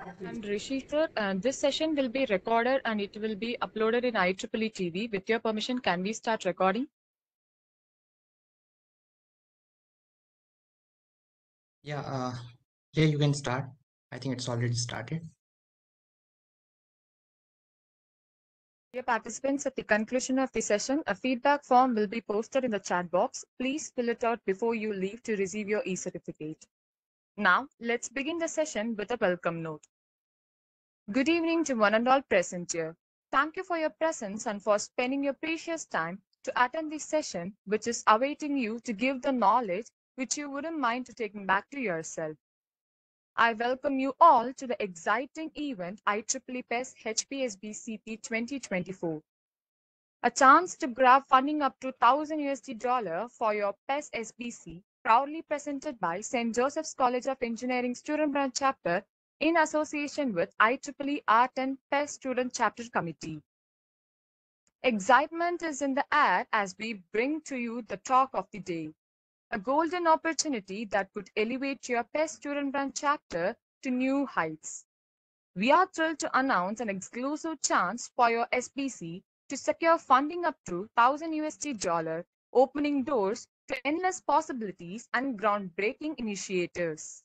I'm Rishi sir, and this session will be recorded and it will be uploaded in IEEE TV. With your permission, can we start recording? Yeah, here you can start. I think it's already started. Dear participants, at the conclusion of the session, a feedback form will be posted in the chat box. Please fill it out before you leave to receive your e-certificate. Now, let's begin the session with a welcome note. Good evening to one and all present here. Thank you for your presence and for spending your precious time to attend this session, which is awaiting you to give the knowledge which you wouldn't mind to taking back to yourself. I welcome you all to the exciting event IEEE PES HPSBCP 2024. A chance to grab funding up to $1,000 for your PES SBC, proudly presented by St. Joseph's College of Engineering Student Branch Chapter in association with IEEE Art and PES Student Chapter Committee. Excitement is in the air as we bring to you the talk of the day. A golden opportunity that could elevate your PES Student Branch Chapter to new heights. We are thrilled to announce an exclusive chance for your SBC to secure funding up to $1,000, opening doors to endless possibilities and groundbreaking initiatives.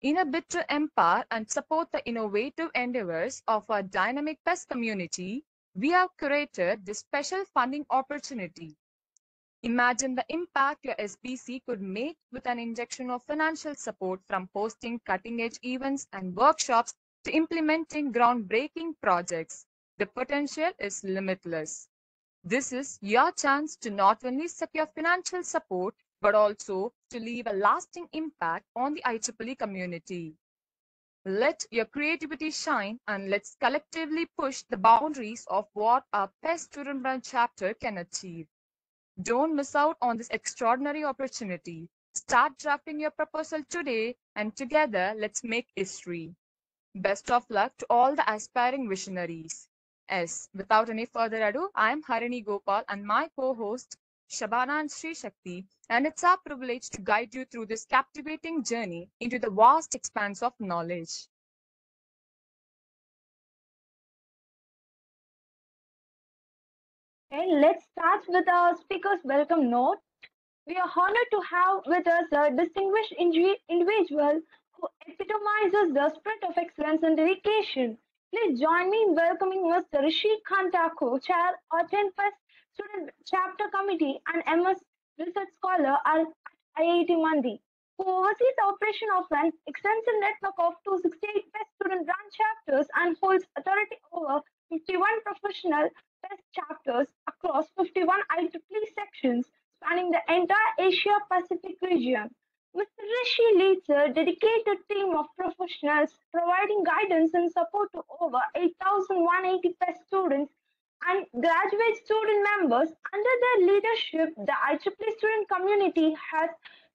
In a bid to empower and support the innovative endeavors of our dynamic PES community, we have curated this special funding opportunity. Imagine the impact your SBC could make with an injection of financial support, from hosting cutting-edge events and workshops to implementing groundbreaking projects. The potential is limitless. This is your chance to not only secure financial support, but also to leave a lasting impact on the IEEE community. Let your creativity shine and let's collectively push the boundaries of what our PES Student Branch Chapter can achieve. Don't miss out on this extraordinary opportunity. Start drafting your proposal today, and together let's make history. Best of luck to all the aspiring visionaries. Yes, without any further ado, I am Harini Gopal and my co-host Shabana and Sri Shakti, and it's our privilege to guide you through this captivating journey into the vast expanse of knowledge. Okay, let's start with our speaker's welcome note. We are honored to have with us a distinguished individual who epitomizes the spirit of excellence and dedication. Please join me in welcoming Mr. Rishi Kantaku, Chair of 10th Student Chapter Committee and MS Research Scholar at IIT Mandi, who oversees the operation of an extensive network of 268 PES student branch chapters and holds authority over 51 professional PES chapters across 51 IEEE sections spanning the entire Asia Pacific region. Mr. Rishi leads a dedicated team of professionals providing guidance and support to over 8,180 PES students and graduate student members. Under their leadership, the IEEE student community has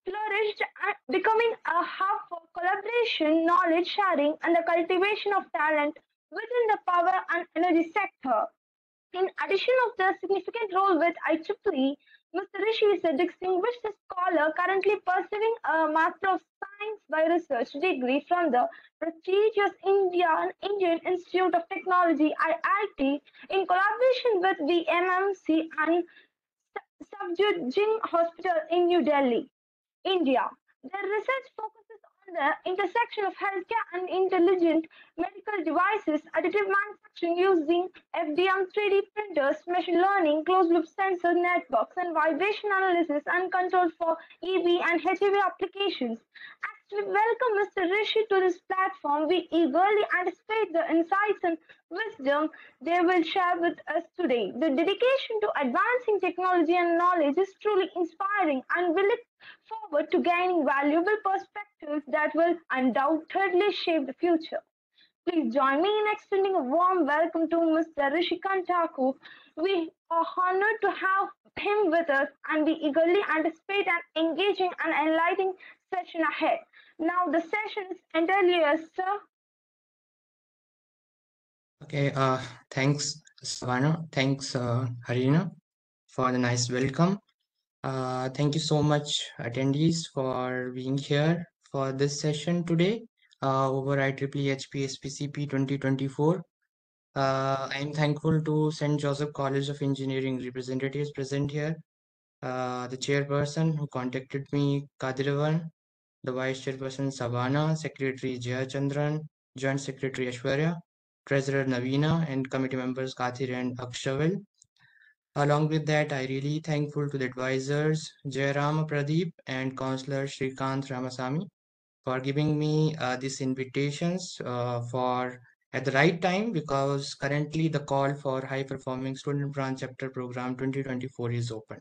flourished, becoming a hub for collaboration, knowledge sharing, and the cultivation of talent within the power and energy sector. In addition of the significant role with IEEE, Mr. Rishi is a distinguished scholar currently pursuing a Master of Science by Research degree from the prestigious Indian Institute of Technology (IIT) in collaboration with VMMC and Safdarjung Hospital in New Delhi, India. Their research focuses on the intersection of healthcare and intelligent medical devices, additive manufacturing using FDM 3D printers, machine learning, closed-loop sensor networks, and vibration analysis and control for EV and HEV applications. As we welcome Mr. Rishi to this platform, we eagerly anticipate the insights and wisdom they will share with us today. The dedication to advancing technology and knowledge is truly inspiring, and we look forward to gaining valuable perspectives that will undoubtedly shape the future. Please join me in extending a warm welcome to Mr. Rishi Kantaku. We are honored to have him with us, and we eagerly anticipate an engaging and enlightening session ahead. Now, the session is entirely yours, sir. Okay, thanks, Savannah. Thanks, Harina, for the nice welcome. Thank you so much, attendees, for being here for this session today. over IEEE HBSBCP 2024. I'm thankful to St. Joseph College of Engineering representatives present here, the chairperson who contacted me, Kadiravan, the vice chairperson, Savana, secretary Jaya Chandran, joint secretary Ashwarya, treasurer Navina, and committee members Kathir and Akshavel. Along with that, I really thankful to the advisors, Jairam Pradeep and Councillor Shrikant Ramasamy for giving me these invitations for at the right time, because currently the call for high performing student branch chapter program 2024 is open,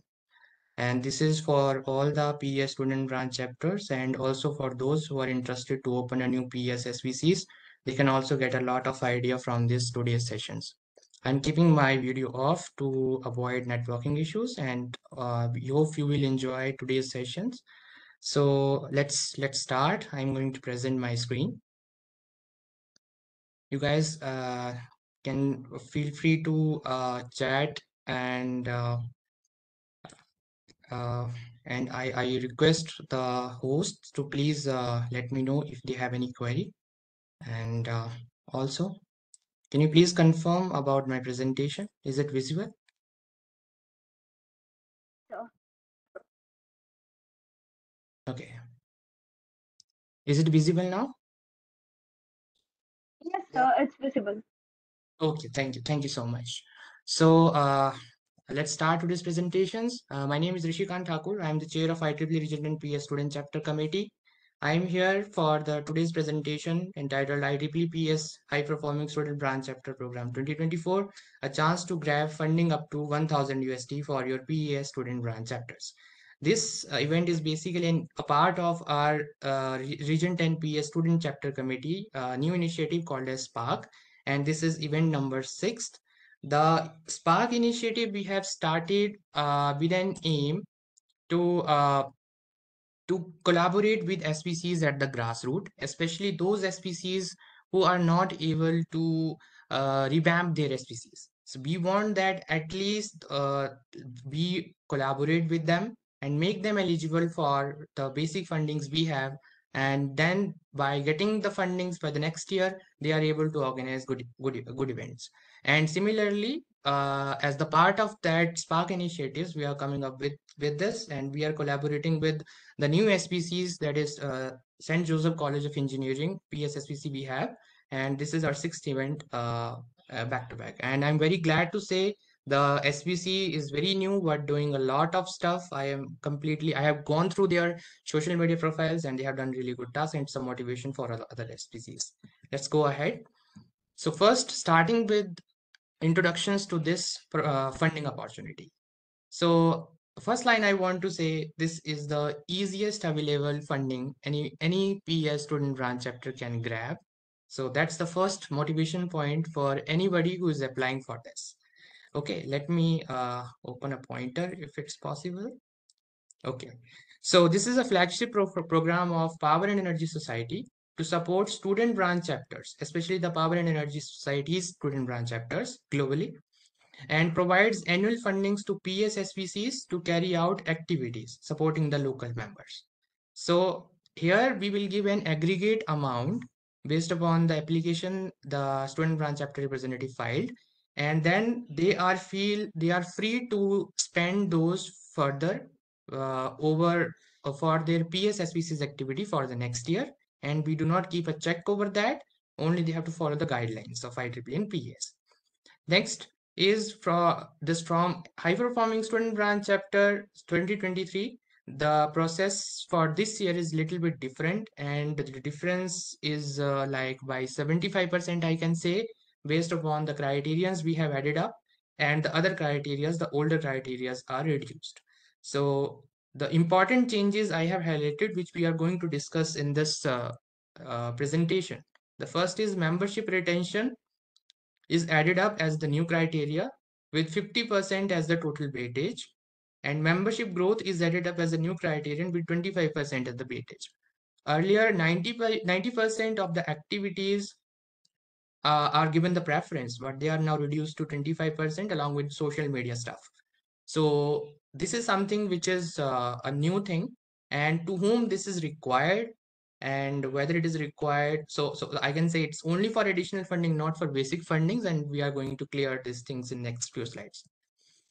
and this is for all the PES student branch chapters, and also for those who are interested to open a new PES SBCs. They can also get a lot of idea from this today's sessions. I'm keeping my video off to avoid networking issues, and we hope you will enjoy today's sessions. So let's start. I'm going to present my screen. You guys can feel free to chat, and uh, I request the hosts to please let me know if they have any query. And also, can you please confirm about my presentation? Is it visible? Sir. Okay. Is it visible now? Yes, Yeah. sir, it's visible. Okay, thank you. Thank you so much. So let's start today's presentations. My name is Rishikant Thakur. I am the chair of IEEE Regional PS Student Chapter Committee. I am here for the today's presentation entitled IEEE PS High Performing Student Branch Chapter Program 2024, a chance to grab funding up to 1000 USD for your PES student branch chapters. This event is basically a part of our Region 10 PS Student Chapter Committee new initiative called as Spark, and this is event number 6. The Spark initiative we have started with an aim to collaborate with SBCs at the grassroots, especially those SBCs who are not able to revamp their SBCs. So we want that at least we collaborate with them and make them eligible for the basic fundings we have. And then by getting the fundings by the next year, they are able to organize good events. And similarly, as the part of that Spark initiatives, we are coming up with this, and we are collaborating with the new SBCs, that is St. Joseph College of Engineering, PSSBC we have, and this is our 6th event back to back. And I'm very glad to say the SBC is very new, but doing a lot of stuff. I have gone through their social media profiles, and they have done really good tasks and some motivation for other SBCs. Let's go ahead. So first, starting with introductions to this funding opportunity. So first line I want to say, this is the easiest available funding any PES student branch chapter can grab. So that's the first motivation point for anybody who is applying for this. Okay, let me open a pointer if it's possible. Okay, so this is a flagship program of Power and Energy Society to support student branch chapters, especially the Power and Energy Society's student branch chapters globally, and provides annual fundings to PSSBCs to carry out activities supporting the local members. So here we will give an aggregate amount based upon the application the student branch chapter representative filed, and then they are free to spend those further over for their PSSBC's activity for the next year, and we do not keep a check over that. Only they have to follow the guidelines of IEEE and PS. Next is from high performing student branch chapter 2023. The process for this year is little bit different, and the difference is like by 75% I can say, based upon the criterions we have added up, and the other criterias, the older criterias, are reduced. So the important changes I have highlighted, which we are going to discuss in this presentation. The first is membership retention is added up as the new criteria with 50% as the total weightage, and membership growth is added up as a new criterion with 25% as the weightage. Earlier, 90% of the activities are given the preference, but they are now reduced to 25% along with social media stuff. So this is something which is a new thing, and to whom this is required, and whether it is required. So I can say it's only for additional funding, not for basic fundings, and we are going to clear these things in next few slides.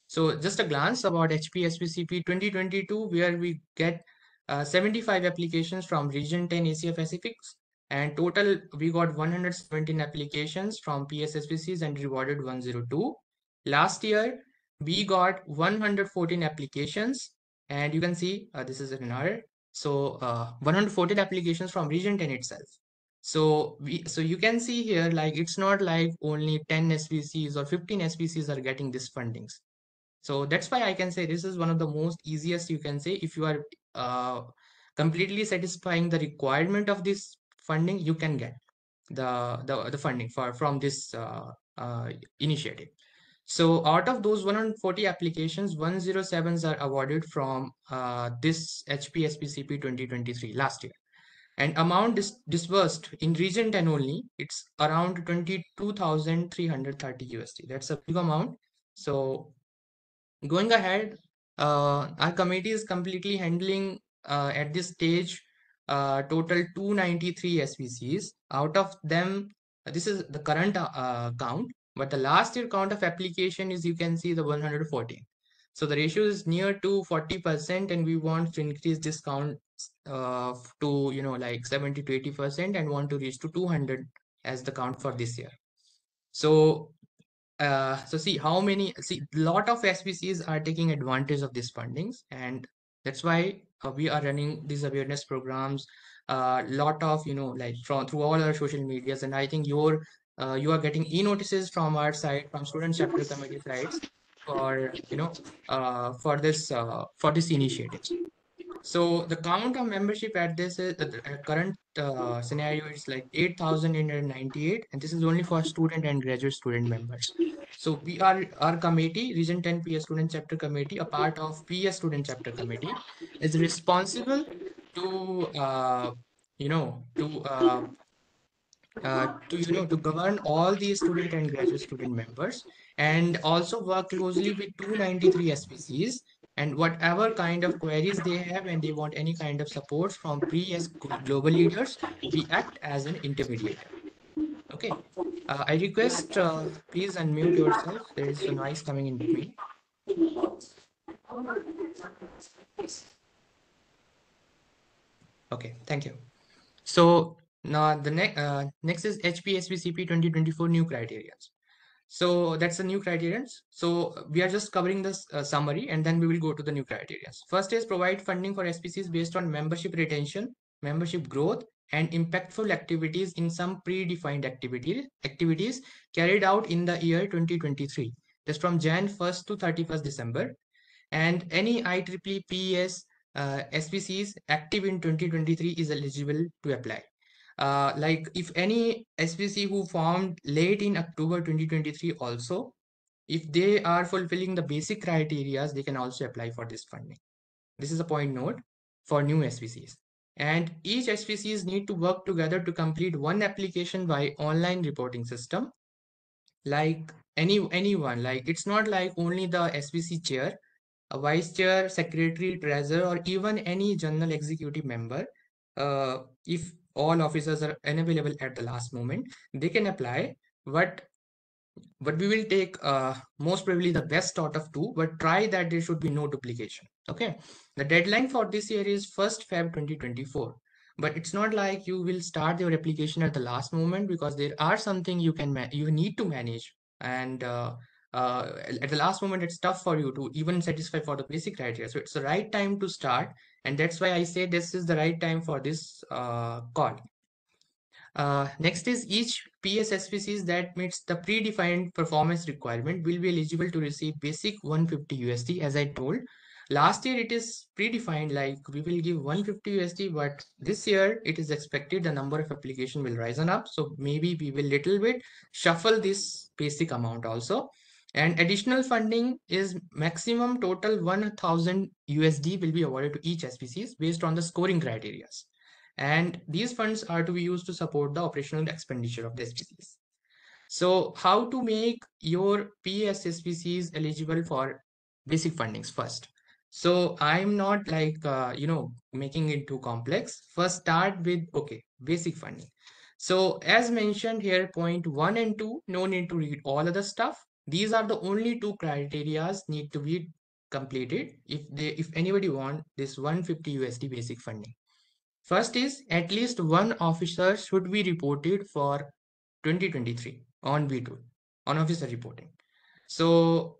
So just a glance about HPSBCP 2022, where we get 75 applications from Region 10 Asia Pacific, and total we got 117 applications from PSSBCs and rewarded 102. Last year we got 114 applications, and you can see this is an error. So 114 applications from Region 10 itself. So you can see here, like it's not like only 10 SBCs or 15 SBCs are getting these fundings. So that's why I can say this is one of the most easiest, you can say, if you are completely satisfying the requirement of this funding, you can get the funding for from this initiative. So out of those 140 applications, 107s are awarded from this HPSBCP 2023 last year. And amount disbursed in region 10 only, it's around 22,330 USD. That's a big amount. So going ahead, our committee is completely handling at this stage total 293 SBCs. Out of them, this is the current count, but the last year count of application is, you can see, the 114. So the ratio is near to 40%, and we want to increase this count to, like 70 to 80%, and want to reach to 200 as the count for this year. So see how many, see, lot of SBCs are taking advantage of these fundings, and that's why we are running these awareness programs. Lot of, like from through all our social medias, and I think you are getting e-notices from our side, from student chapter committee sides, for for this initiative. So the count of membership at this is the current scenario is like 8,898, and this is only for student and graduate student members. So we are, our committee, Region 10 PS Student Chapter Committee, a part of PS Student Chapter Committee, is responsible to to govern all the student and graduate student members, and also work closely with 293 SPCs, and whatever kind of queries they have and they want any kind of support from pre-S global leaders, we act as an intermediator. Okay. I request, please unmute yourself. There is a noise coming in between. Okay, thank you. So now the next is HPSBCP 2024 new criteria. So that's the new criterions. So we are just covering this summary, and then we will go to the new criterions. First is provide funding for SPCs based on membership retention, membership growth, and impactful activities in some predefined activities carried out in the year 2023. That's from Jan 1st to 31st December. And any IEEE PES SPCs active in 2023 is eligible to apply. Like if any SPC who formed late in October 2023 also, if they are fulfilling the basic criteria, they can also apply for this funding. This is a point note for new SPCs. And each SPCs need to work together to complete one application by online reporting system. Like anyone, like it's not like only the SPC chair, a vice chair, secretary, treasurer, or even any general executive member. If all officers are unavailable at the last moment, they can apply. But we will take most probably the best out of two, but try that there should be no duplication. Okay, the deadline for this year is 1st Feb 2024. But it's not like you will start your application at the last moment, because there are something you need to manage, and at the last moment it's tough for you to even satisfy for the basic criteria. So it's the right time to start, and that's why I say this is the right time for this call. Next is each PSSPCs that meets the predefined performance requirement will be eligible to receive basic 150 USD. As I told, last year it is predefined, like we will give 150 USD, but this year it is expected the number of application will rise up. So maybe we will little bit shuffle this basic amount also. And additional funding is maximum total 1,000 USD will be awarded to each SPCs based on the scoring criteria. And these funds are to be used to support the operational expenditure of the SPCs. So how to make your PES SPCs eligible for basic fundings? First, So I'm not like making it too complex. First start with okay, basic funding. So as mentioned here, point 1 and 2, no need to read all other stuff. These are the only two criterias need to be completed if anybody want this 150 USD basic funding. First is at least one officer should be reported for 2023 on B2 on officer reporting. So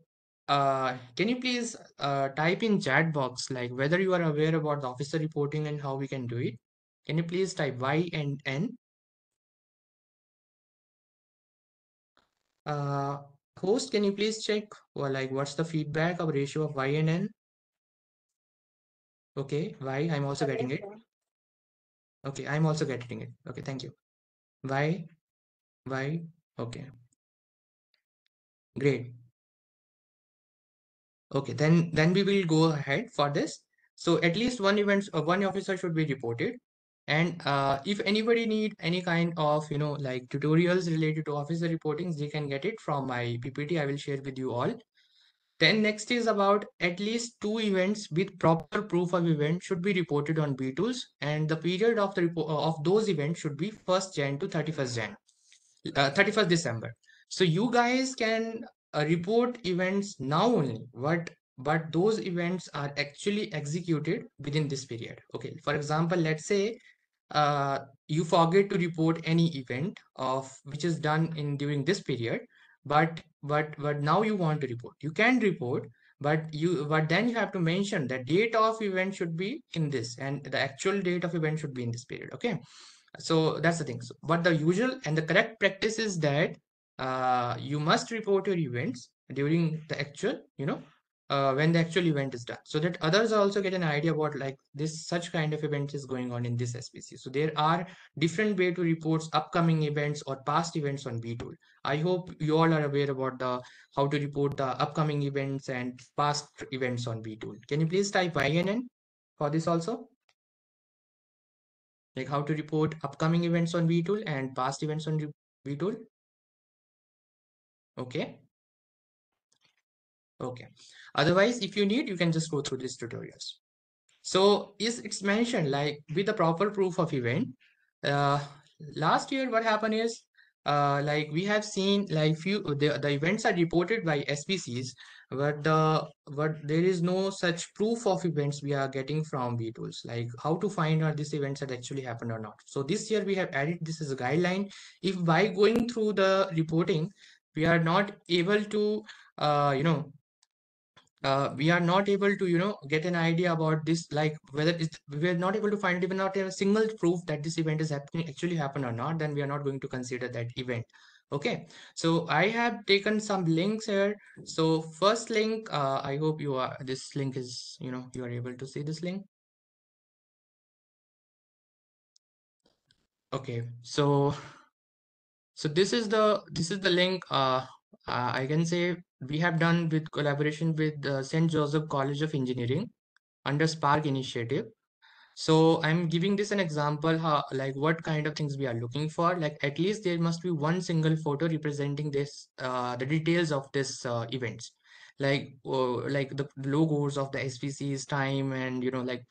can you please type in chat box like whether you are aware about the officer reporting and how we can do it? Can you please type Y and N? Uh, Host, can you please check or like what's the feedback of ratio of Y and N? Okay, Y, I'm also getting Yes, it. sir. Okay, I'm also getting it. Okay, thank you. Y, Y, okay, great. Okay, then we will go ahead for this. So at least one officer should be reported. And if anybody need any kind of like tutorials related to officer reportings, they can get it from my PPT. I will share with you all. Then next is about at least two events with proper proof of event should be reported on B tools, and the period of the of those events should be 1st Jan to 31st Jan. 31st December. So you guys can report events now only, but those events are actually executed within this period. Okay, for example, let's say you forget to report any event of which is done in during this period, but now you want to report. You can report, but then you have to mention the date of event should be in this, and the actual date of event should be in this period. Okay, so that's the thing. So, but the usual and the correct practice is that you must report your events during the actual when the actual event is done, so that others also get an idea about like this such kind of event is going on in this SBC. So there are different way to report upcoming events or past events on B-tool. I hope you all are aware about the how to report the upcoming events and past events on B-tool. Can you please type YNN for this also? Like how to report upcoming events on VTool and past events on VTool. Okay. Okay. Otherwise, if you need, you can just go through these tutorials. So is it's mentioned like with the proper proof of event. Uh, Last year, what happened is like we have seen like the events are reported by SBCs, but there is no such proof of events we are getting from VTools. Like how to find out these events had actually happened or not. So this year we have added this as a guideline. If by going through the reporting, we are not able to uh, you know we are not able to get an idea about this, like whether it's we are not able to find even not a single proof that this event is happening actually happen or not, then we are not going to consider that event. Okay, so I have taken some links here. So first link, I hope you are this link is you are able to see this link. Okay, so this is the link. I can say we have done with collaboration with St. Joseph College of Engineering under Spark initiative. So I'm giving this an example, how, like what kind of things we are looking for. Like at least there must be one single photo representing this, the details of this events, like the logos of the SPCs, time, and like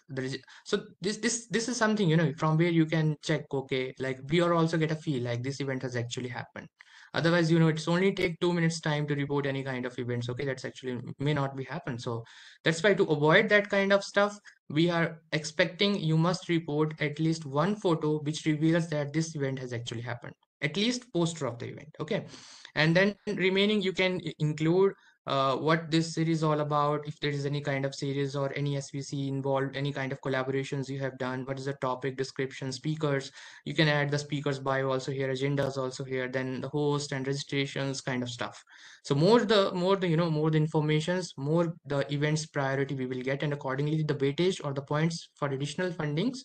so this is something from where you can check. Okay, like we are also get a feel like this event has actually happened. Otherwise, it's only take 2 minutes time to report any kind of events. Okay, that's actually may not be happen. So that's why to avoid that kind of stuff we are expecting you must report at least one photo which reveals that this event has actually happened, at least poster of the event. Okay, and then remaining you can include what this series all about, if there is any kind of series or any SVC involved, any kind of collaborations you have done, what is the topic description, speakers, you can add the speakers bio also here, agendas also here, then the host and registrations kind of stuff. So more the informations, more the events priority we will get, and accordingly the weightage or the points for additional fundings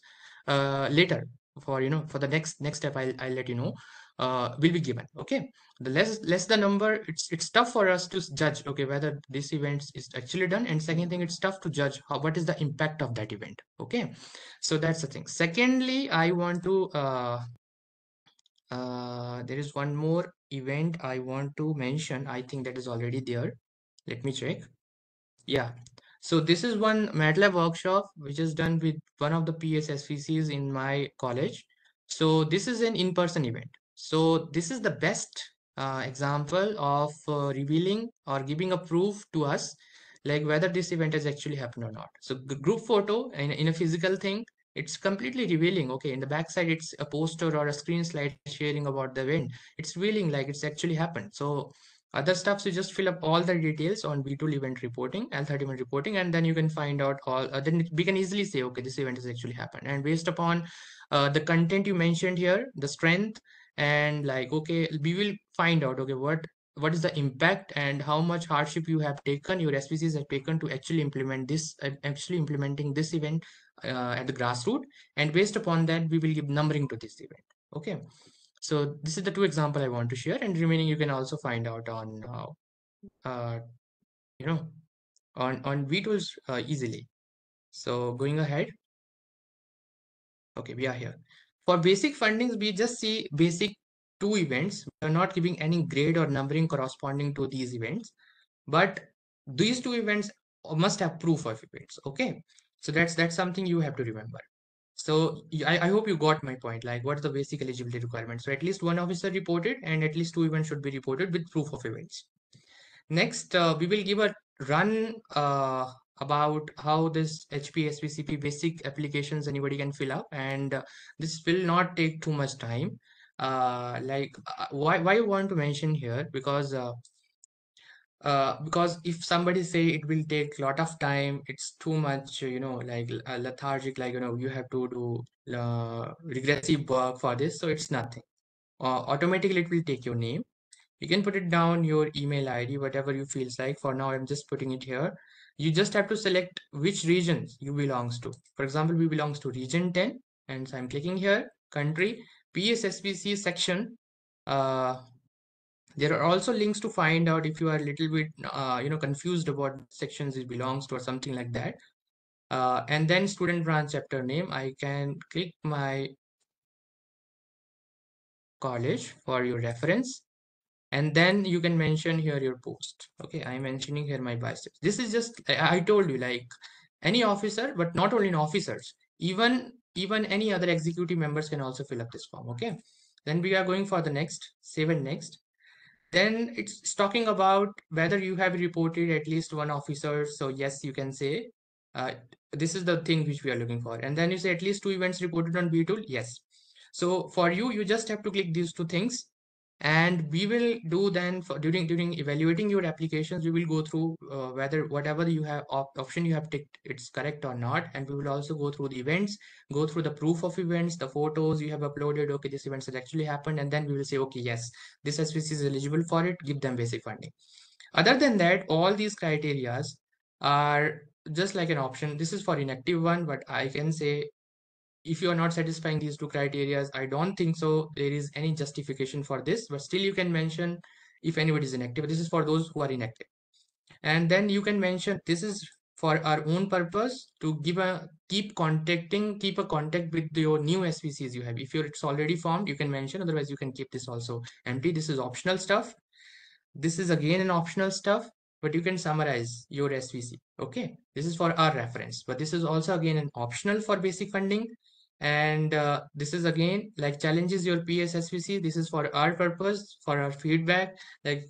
later for for the next step I'll let you know will be given. Okay, the less the number, it's tough for us to judge okay whether this event is actually done, and second thing, it's tough to judge what is the impact of that event. Okay, so that's the thing. Secondly, I want to there is one more event I want to mention. I think that is already there. Let me check. Yeah. So this is one MATLAB workshop which is done with one of the PES SVCs in my college. So this is an in-person event. So this is the best example of revealing or giving a proof to us like whether this event has actually happened or not. So the group photo in a physical thing, it's completely revealing. Okay, in the backside, it's a poster or a screen slide sharing about the event. It's revealing like it's actually happened. So other stuffs, you just fill up all the details on B2 event reporting, L30 event reporting, and then you can find out all. Then we can easily say, okay, this event has actually happened. And based upon the content you mentioned here, the strength, and like, okay, we will find out, okay, what is the impact and how much hardship you have taken, your SPCs have taken to actually implement this, actually implementing this event at the grassroots. And based upon that, we will give numbering to this event. Okay. So this is the two example I want to share, and remaining you can also find out on uh, you know on vtools easily. So going ahead, okay, we are here for basic fundings. We just see basic two events. We are not giving any grade or numbering corresponding to these events, but these two events must have proof of events. Okay, so that's something you have to remember. So I hope you got my point. Like, what's the basic eligibility requirement? So at least one officer reported, and at least two events should be reported with proof of events. Next, we will give a run about how this HBSBCP basic applications anybody can fill up, and this will not take too much time. Why you want to mention here, because if somebody say it will take a lot of time, it's too much, like lethargic, like, you have to do regressive work for this, so it's nothing. Automatically it will take your name. You can put it down your email ID, whatever you feels like. For now, I'm just putting it here. You just have to select which regions you belongs to. For example, we belongs to region 10, and so I'm clicking here, country, PSSBC section. Uh, there are also links to find out if you are a little bit, confused about sections it belongs to or something like that. And then student branch chapter name, I can click my college for your reference. And then you can mention here your post. Okay, I'm mentioning here my biceps. This is just, I told you, like any officer, but not only in officers, even any other executive members can also fill up this form. Okay, then we are going for the next, save and next. Then it's talking about whether you have reported at least one officer. So yes, you can say uh, this is the thing which we are looking for. And then you say at least two events reported on B tool. Yes. So for you, you just have to click these two things, and we will do then for during evaluating your applications. We will go through whether whatever you have option you have ticked, it's correct or not, and we will also go through the events, go through the proof of events, the photos you have uploaded. Okay, this event has actually happened, and then we will say, okay, yes, this SPC is eligible for it, give them basic funding. Other than that, all these criterias are just like an option. This is for inactive one, but I can say if you are not satisfying these two criterias, I don't think so there is any justification for this, but still you can mention if anybody is inactive. This is for those who are inactive. And then you can mention this is for our own purpose to keep a contact with your new SVCs you have. If it's already formed, you can mention, otherwise you can keep this also empty. This is optional stuff. This is again an optional stuff, but you can summarize your SVC. Okay, this is for our reference, but this is also again an optional for basic funding. And this is again like challenges your PS SVC. This is for our purpose, for our feedback. Like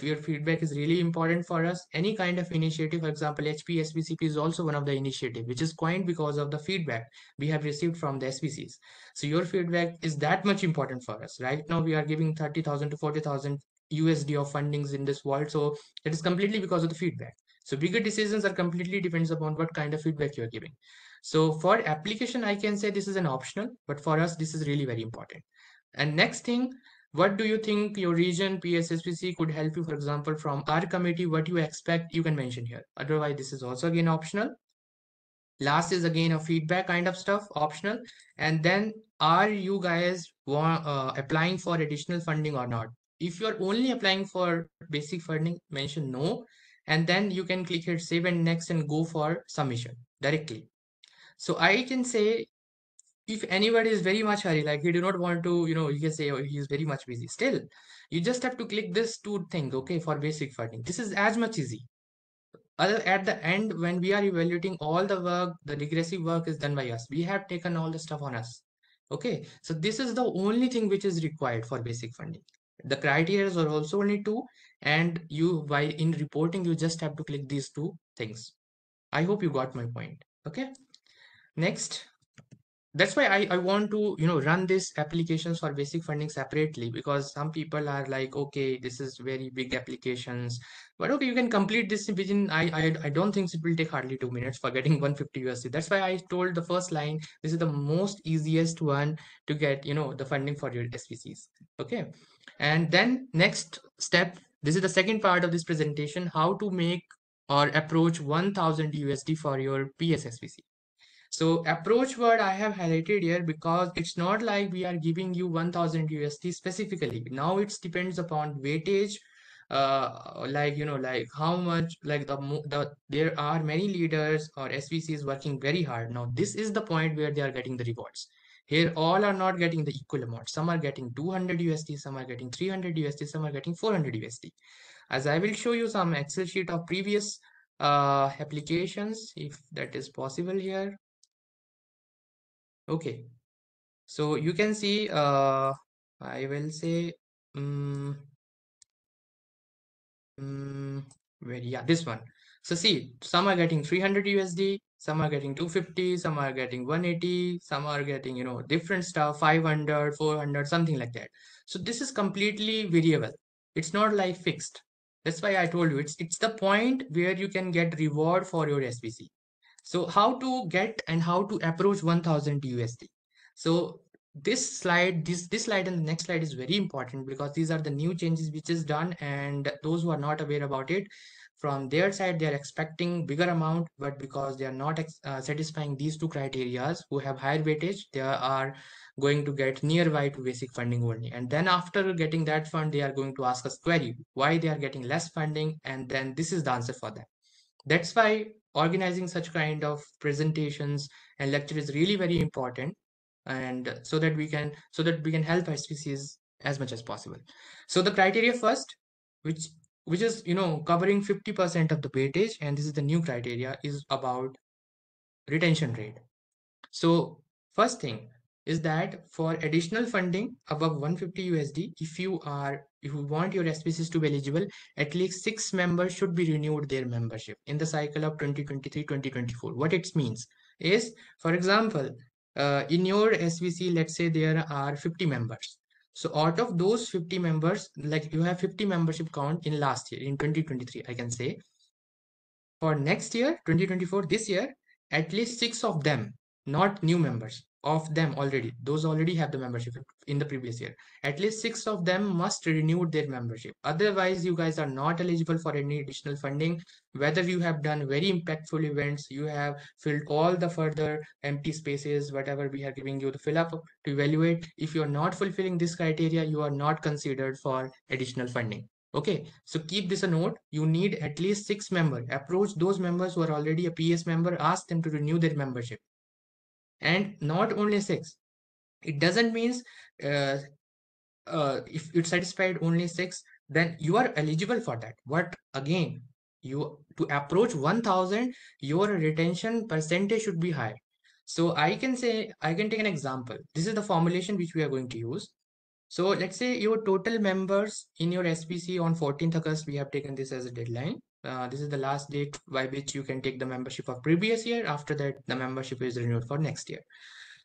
your feedback is really important for us. Any kind of initiative, for example, HBSBCP is also one of the initiative which is coined because of the feedback we have received from the SBCs. So your feedback is that much important for us. Right now we are giving 30,000 to 40,000 USD of fundings in this world. So it is completely because of the feedback. So bigger decisions are completely depends upon what kind of feedback you are giving. So for application, I can say this is an optional, but for us, this is really very important. And next thing, what do you think your region PSSPC could help you? For example, from our committee, what you expect, you can mention here. Otherwise, this is also again optional. Last is again a feedback kind of stuff, optional. And then are you guys applying for additional funding or not? If you're only applying for basic funding, mention no, and then you can click here save and next and go for submission directly. So I can say if anybody is very much hurry, like you do not want to, you can say, oh, he's very much busy. Still, you just have to click this two thing, okay, for basic funding. This is as much easy. at the end, when we are evaluating all the work, the regressive work is done by us. We have taken all the stuff on us. Okay, so this is the only thing which is required for basic funding. The criteria are also only two, and you, while in reporting, you just have to click these two things. I hope you got my point. Okay, next. That's why I want to run this applications for basic funding separately, because some people are like, okay, this is very big applications, but okay, you can complete this within, I don't think it will take hardly 2 minutes for getting 150 USD. That's why I told the first line, this is the most easiest one to get the funding for your SBCs. Okay, and then next step, this is the second part of this presentation, how to make or approach 1000 USD for your PSSBC. So approach word I have highlighted here because it's not like we are giving you 1000 USD specifically. Now it depends upon weightage, like how much, like there are many leaders or SVCs working very hard. Now this is the point where they are getting the rewards. Here all are not getting the equal amount. Some are getting 200 USD, some are getting 300 USD, some are getting 400 USD. As I will show you some Excel sheet of previous applications, if that is possible here. Okay, so you can see, I will say, um, yeah, this one. So see, some are getting 300 USD, some are getting 250, some are getting 180, some are getting, different stuff, 500, 400, something like that. So this is completely variable. It's not like fixed. That's why I told you, it's the point where you can get reward for your SBC. So how to get and how to approach 1000 USD. So this slide and the next slide is very important because these are the new changes which is done, and those who are not aware about it, from their side they are expecting bigger amount, but because they are not satisfying these two criterias, who have higher weightage, they are going to get nearby to basic funding only. And then after getting that fund, they are going to ask us query why they are getting less funding, and then this is the answer for them. That's why organizing such kind of presentations and lecture is really very important, and so that we can help our species as much as possible. So the criteria first, which which is covering 50% of the weightage, and this is the new criteria, is about retention rate. So first thing is that for additional funding above 150 USD, if you want your SPCs to be eligible, at least 6 members should be renewed their membership in the cycle of 2023-2024. What it means is, for example, in your SVC, let's say there are 50 members. So out of those 50 members, like you have 50 membership count in last year, in 2023, I can say, for next year, 2024, this year, at least 6 of them, not new members, of them already, those already have the membership in the previous year, at least 6 of them must renew their membership. Otherwise, you guys are not eligible for any additional funding. Whether you have done very impactful events, you have filled all the further empty spaces, whatever we are giving you to fill up to evaluate, if you are not fulfilling this criteria, you are not considered for additional funding. Okay, so keep this a note. You need at least 6 members. Approach those members who are already a PS member, ask them to renew their membership. And not only 6. It doesn't mean uh, if it satisfied only 6, then you are eligible for that. But again, you to approach 1000, your retention percentage should be high. So I can take an example. This is the formulation which we are going to use. So let's say your total members in your SPC on 14th August, we have taken this as a deadline. This is the last date by which you can take the membership of previous year. After that, the membership is renewed for next year.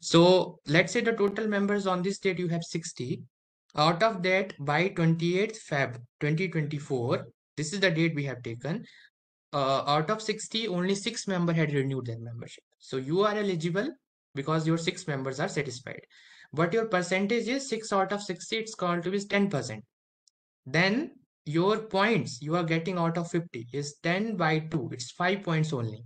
So let's say the total members on this date, you have 60. Out of that, by 28th Feb 2024, this is the date we have taken. Out of 60, only 6 members had renewed their membership. So you are eligible because your 6 members are satisfied. But your percentage is 6 out of 60, it's called to be 10%. Then your points you are getting out of 50 is 10 by 2, it's 5 points only.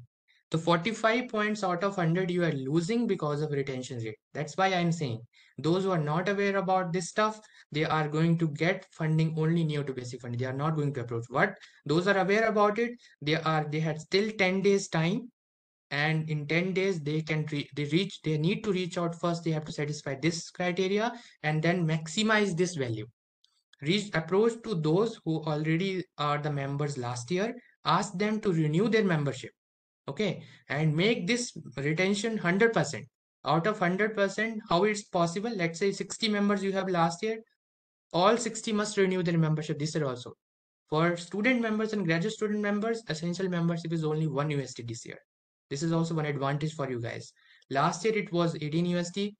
So 45 points out of 100 you are losing because of retention rate. That's why I'm saying those who are not aware about this stuff, they are going to get funding only near to basic funding. They are not going to approach. What those are aware about it, they had still 10 days time, and in 10 days they need to reach out. First they have to satisfy this criteria and then maximize this value. Reach approach to those who already are the members last year, ask them to renew their membership. Okay, and make this retention 100%. Out of 100%, how it's possible? Let's say 60 members you have last year, all 60 must renew their membership this year also. For student members and graduate student members, essential membership is only 1 USD this year. This is also one advantage for you guys. Last year it was 18 USD,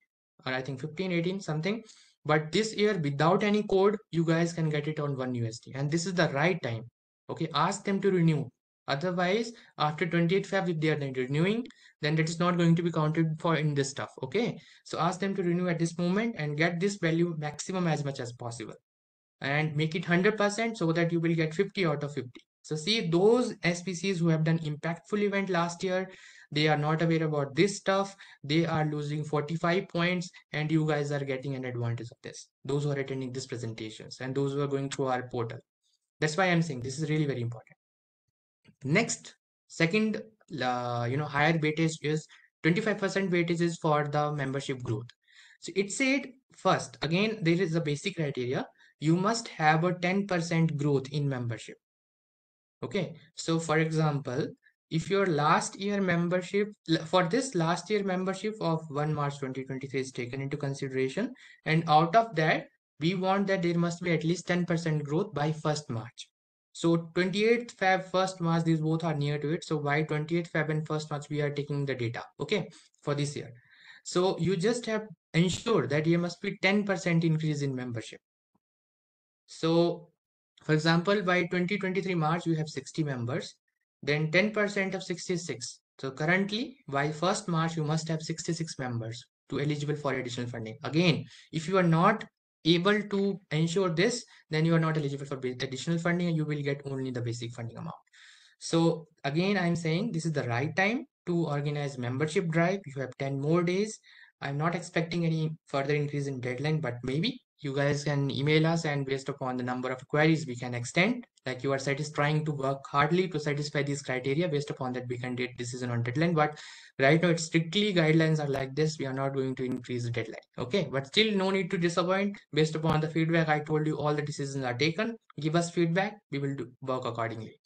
or I think 15, 18 something. But this year, without any code, you guys can get it on 1 USD. And this is the right time. Okay, ask them to renew. Otherwise, after 28th Feb, if they are not renewing, then that is not going to be counted for in this stuff. Okay, so ask them to renew at this moment and get this value maximum as much as possible, and make it 100% so that you will get 50 out of 50. So see, those SPCs who have done impactful event last year, they are not aware about this stuff. They are losing 45 points, and you guys are getting an advantage of this. Those who are attending these presentations and those who are going through our portal. That's why I'm saying this is really very important. Next, second, higher weightage is 25% weightage is for the membership growth. So it said first, again, there is a basic criteria. You must have a 10% growth in membership. Okay, so for example, if your last year membership, for this last year membership of 1 March 2023 is taken into consideration, and out of that, we want that there must be at least 10% growth by 1st March. So 28th Feb, 1st March, these both are near to it. So by 28th Feb and 1st March, we are taking the data, okay, for this year. So you just have ensure that there must be 10% increase in membership. So for example, by 2023 March, you have 60 members, then 10% of 66. So currently, by 1st March, you must have 66 members to eligible for additional funding. Again, if you are not able to ensure this, then you are not eligible for additional funding, and you will get only the basic funding amount. So again, I'm saying this is the right time to organize membership drive. You have 10 more days. I'm not expecting any further increase in deadline, but maybe you guys can email us, and based upon the number of queries we can extend, like you are trying to work hardly to satisfy these criteria. Based upon that, we can take decision on deadline. But right now, it's strictly guidelines are like this. We are not going to increase the deadline. Okay, but still no need to disappoint. Based upon the feedback, I told you all the decisions are taken. Give us feedback. We will work accordingly.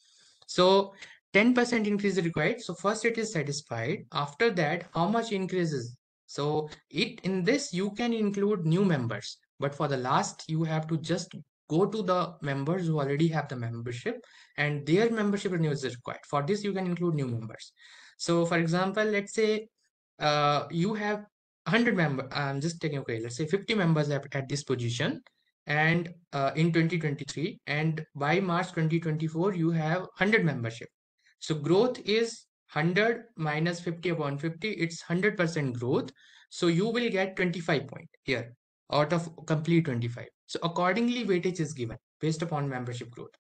So 10% increase is required. So first it is satisfied. After that, how much increases? So in this you can include new members, but for the last you have to just go to the members who already have the membership, and their membership renewal is required. For this you can include new members. So for example, let's say you have 100 members. I'm just taking, okay, let's say 50 members at this position, and in 2023, and by March 2024 you have 100 membership. So growth is 100 minus 50 upon 50, it's 100% growth. So you will get 25 point here out of complete 25. So accordingly weightage is given based upon membership growth.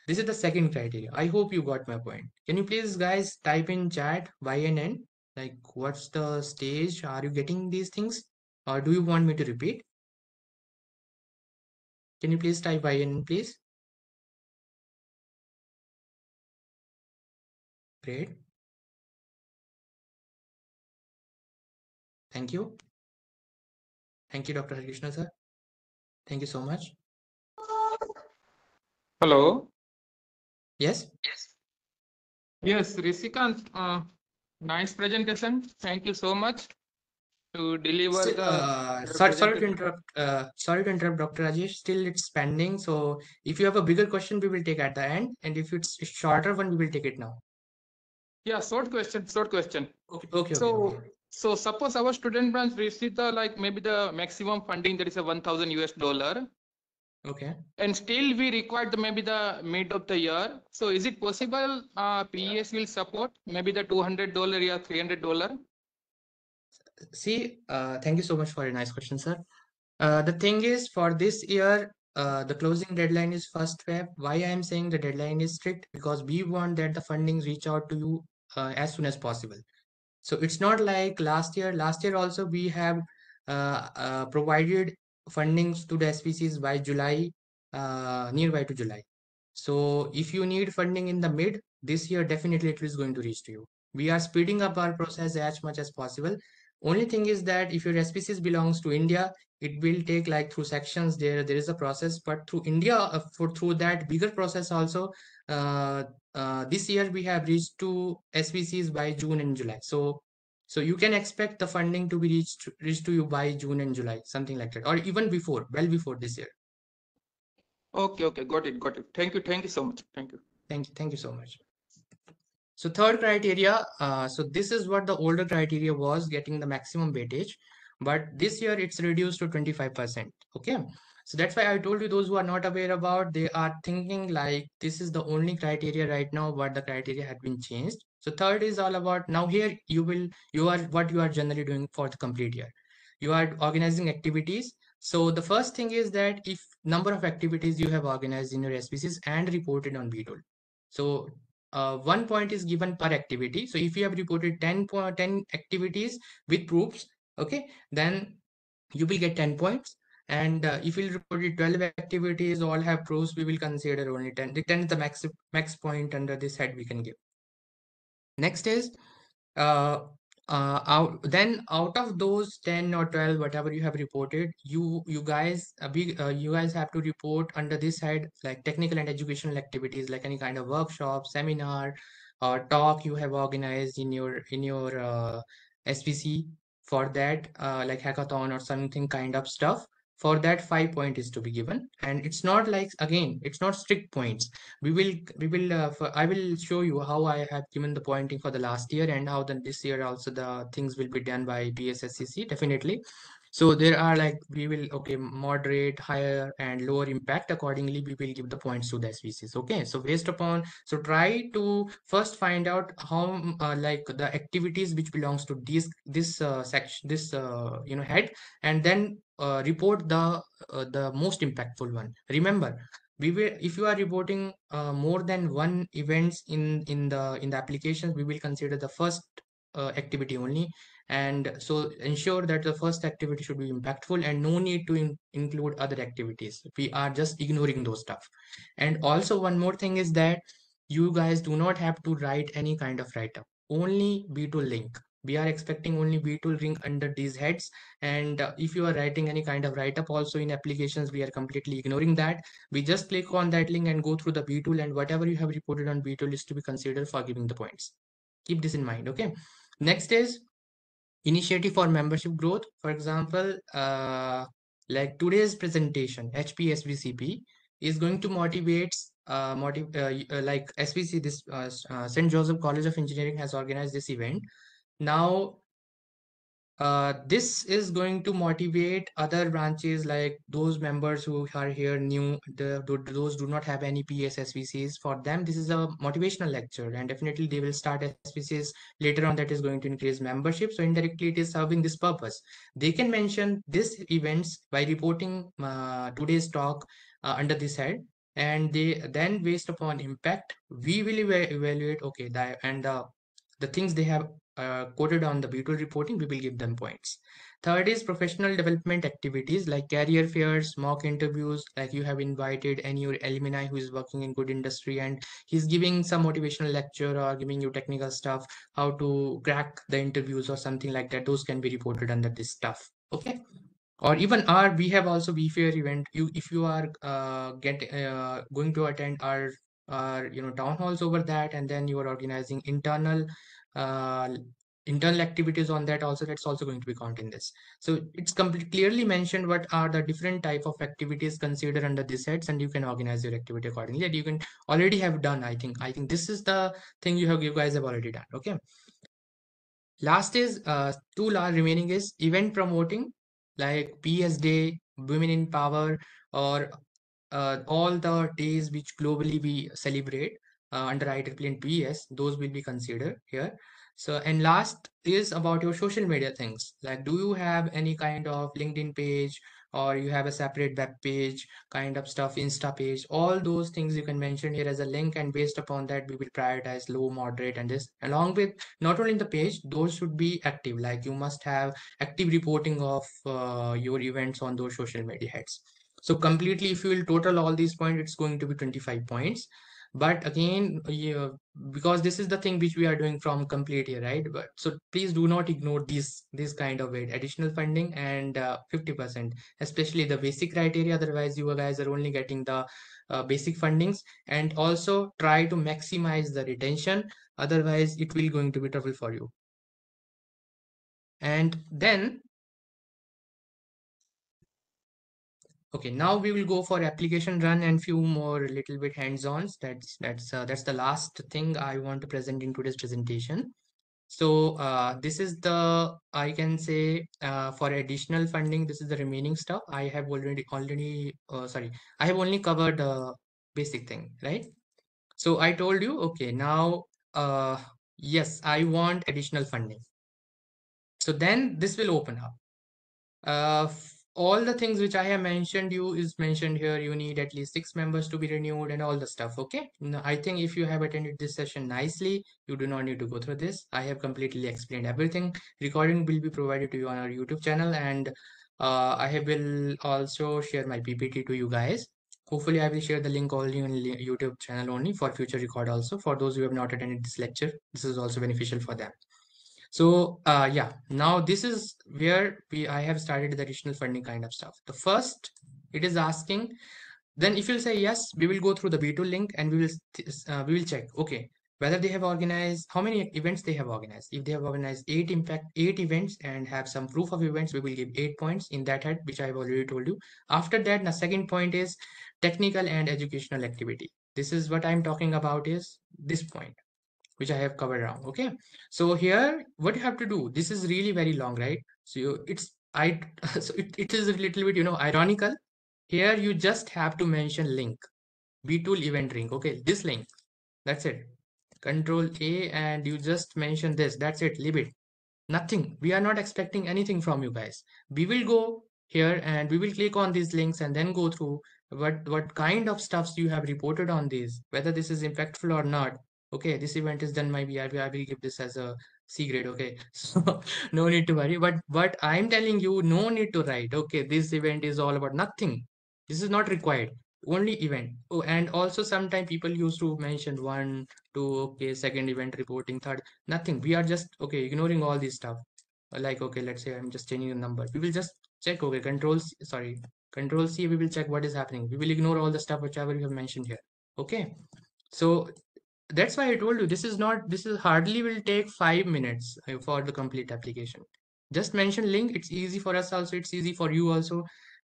This is the second criteria. I hope you got my point. Can you please guys type in chat Y and N, like what's the stage? Are you getting these things, or do you want me to repeat? Can you please type Y and N, please? Great. Thank you. Thank you, Dr. Krishna sir. Thank you so much. Hello. Yes. Yes, Risikant, nice presentation. Thank you so much to deliver the Sorry to interrupt. Sorry to interrupt, Dr. Rajesh. Still, it's pending. So, if you have a bigger question, we will take at the end, and if it's a shorter one, we will take it now. Yeah, short question. Okay. So suppose our student branch receive the maybe the maximum funding, that is a $1,000. Okay. And still we require maybe the mid of the year. So is it possible PES will support maybe the $200 or $300? See, thank you so much for a nice question, sir. The thing is, for this year, the closing deadline is 1st Feb. Why I am saying the deadline is strict? Because we want that the funding reach out to you as soon as possible. So it's not like last year. Last year also we have provided fundings to the SBCs by July, nearby to July. So if you need funding in the mid, this year definitely it is going to reach to you. We are speeding up our process as much as possible. Only thing is that if your SPCs belongs to India, it will take like through sections. There is a process, but through India, through that bigger process also, uh, this year we have reached to SBCs by June and July. So you can expect the funding to be reached to you by June and July, something like that, or even before, well before this year. Okay, okay, got it. Thank you so much. Thank you. Thank you so much. So third criteria, so this is what the older criteria was, getting the maximum weightage, but this year it's reduced to 25%. Okay. So that's why I told you, those who are not aware about, they are thinking like this is the only criteria right now, but the criteria had been changed. So third is all about, now here you are what you are generally doing for the complete year. You are organizing activities. So the first thing is that if number of activities you have organized in your SPCs and reported on BDOL. So 1 point is given per activity. So if you have reported 10 activities with proofs, okay, then you will get 10 points. And if you reported 12 activities, all have proofs, we will consider only 10. The 10 is the max point under this head we can give. Next is uh, out of those 10 or 12 whatever you have reported, you guys have to report under this head like technical and educational activities, like any kind of workshop, seminar, or talk you have organized in your SPC. For that, like hackathon or something kind of stuff, for that 5 point is to be given. And it's not like, again, it's not strict points. I will show you how I have given the pointing for the last year, and how then this year also the things will be done by PSSCC definitely. So there are like, we will, okay, moderate, higher, and lower impact. Accordingly, we will give the points to the SVCs. Okay, so based upon, so try to first find out how like the activities which belongs to this section, this head, and then report the most impactful one. Remember, we will, if you are reporting more than one events in the applications, we will consider the first activity only. And so ensure that the first activity should be impactful, and no need to include other activities. We are just ignoring those stuff. And also one more thing is that you guys do not have to write any kind of write-up, only B2 link. We are expecting only B2 link under these heads. And if you are writing any kind of write-up also in applications, we are completely ignoring that. We just click on that link and go through the B tool, and whatever you have reported on B tool is to be considered for giving the points. Keep this in mind. Okay. Next is initiative for membership growth. For example, like today's presentation, HBSBCP is going to motivate like SBC, this St. Joseph College of Engineering has organized this event. Now this is going to motivate other branches, like those members who are here new, those do not have any PSSVCs. For them, this is a motivational lecture, and definitely they will start SVCs later on. That is going to increase membership. So indirectly, it is serving this purpose. They can mention this events by reporting today's talk under this head, and they then, based upon impact, we will evaluate. Okay, the things they have quoted on the B2 reporting, we will give them points. Third is professional development activities like career fairs, mock interviews, like you have invited any your alumni who is working in good industry, and he's giving some motivational lecture or giving you technical stuff, how to crack the interviews or something like that. Those can be reported under this stuff. Okay. Or even we have also fair event. If you are going to attend our town halls over that, and then you are organizing uh, internal activities on that also, that's also going to be counted in this. So it's clearly mentioned what are the different type of activities considered under this heads, and you can organize your activity accordingly. That you can already have done. I think this is the thing you guys have already done. Okay. Last is two large remaining is event promoting, like PS Day, Women in Power, or all the days which globally we celebrate under IEEE and PES. Those will be considered here. So, and last is about your social media things. Like, do you have any kind of LinkedIn page, or you have a separate web page kind of stuff, Insta page? All those things you can mention here as a link, and based upon that, we will prioritize low, moderate, and this. Along with not only the page, those should be active. Like, you must have active reporting of your events on those social media heads. So completely, if you will total all these points, it's going to be 25 points. But again, because this is the thing which we are doing from complete here, right? But so please do not ignore this kind of weight, additional funding and 50%, especially the basic criteria. Otherwise, you guys are only getting the basic fundings. And also try to maximize the retention. Otherwise, it will going to be trouble for you. And then, okay, now we will go for application run and few more little bit hands-ons. That's the last thing I want to present in today's presentation. So this is the, I can say, for additional funding, this is the remaining stuff. I have sorry, I have only covered the basic thing, right? So I told you, okay, now, yes, I want additional funding. So then this will open up. All the things which I have mentioned you is mentioned here. You need at least 6 members to be renewed and all the stuff. Okay. Now, I think if you have attended this session nicely, you do not need to go through this. I have completely explained everything. Recording will be provided to you on our YouTube channel, and I will also share my PPT to you guys. Hopefully, I will share the link only on YouTube channel only for future record also. For those who have not attended this lecture, this is also beneficial for them. So yeah, now this is where I have started the additional funding kind of stuff. The first, it is asking, then if you say yes, we will go through the B2 link and we will check, okay, whether they have organized, how many events they have organized. If they have organized 8 events and have some proof of events, we will give 8 points in that head, which I have already told you. After that, the second point is technical and educational activity. This is what I'm talking about, is this point which I have covered around. Okay. So here, what you have to do, this is really very long, right? So so it is a little bit, ironical. Here, you just have to mention link, B-tool event link. Okay. This link, that's it. Control A and you just mention this. That's it. Leave it. Nothing. We are not expecting anything from you guys. We will go here and we will click on these links and then go through what kind of stuffs you have reported on these, whether this is impactful or not. Okay, this event is done, maybe I will give this as a C grade. Okay, so no need to worry. But I'm telling you, no need to write. Okay, this event is all about nothing. This is not required. Only event. Oh, and also sometimes people used to mention one, two, okay, second event reporting, third. Nothing. We are just, okay, ignoring all this stuff. Like, okay, let's say I'm just changing the number. We will just check, okay, control C, we will check what is happening. We will ignore all the stuff whichever you have mentioned here. Okay. So that's why I told you this is hardly will take 5 minutes for the complete application. Just mention link. It's easy for us also. It's easy for you also.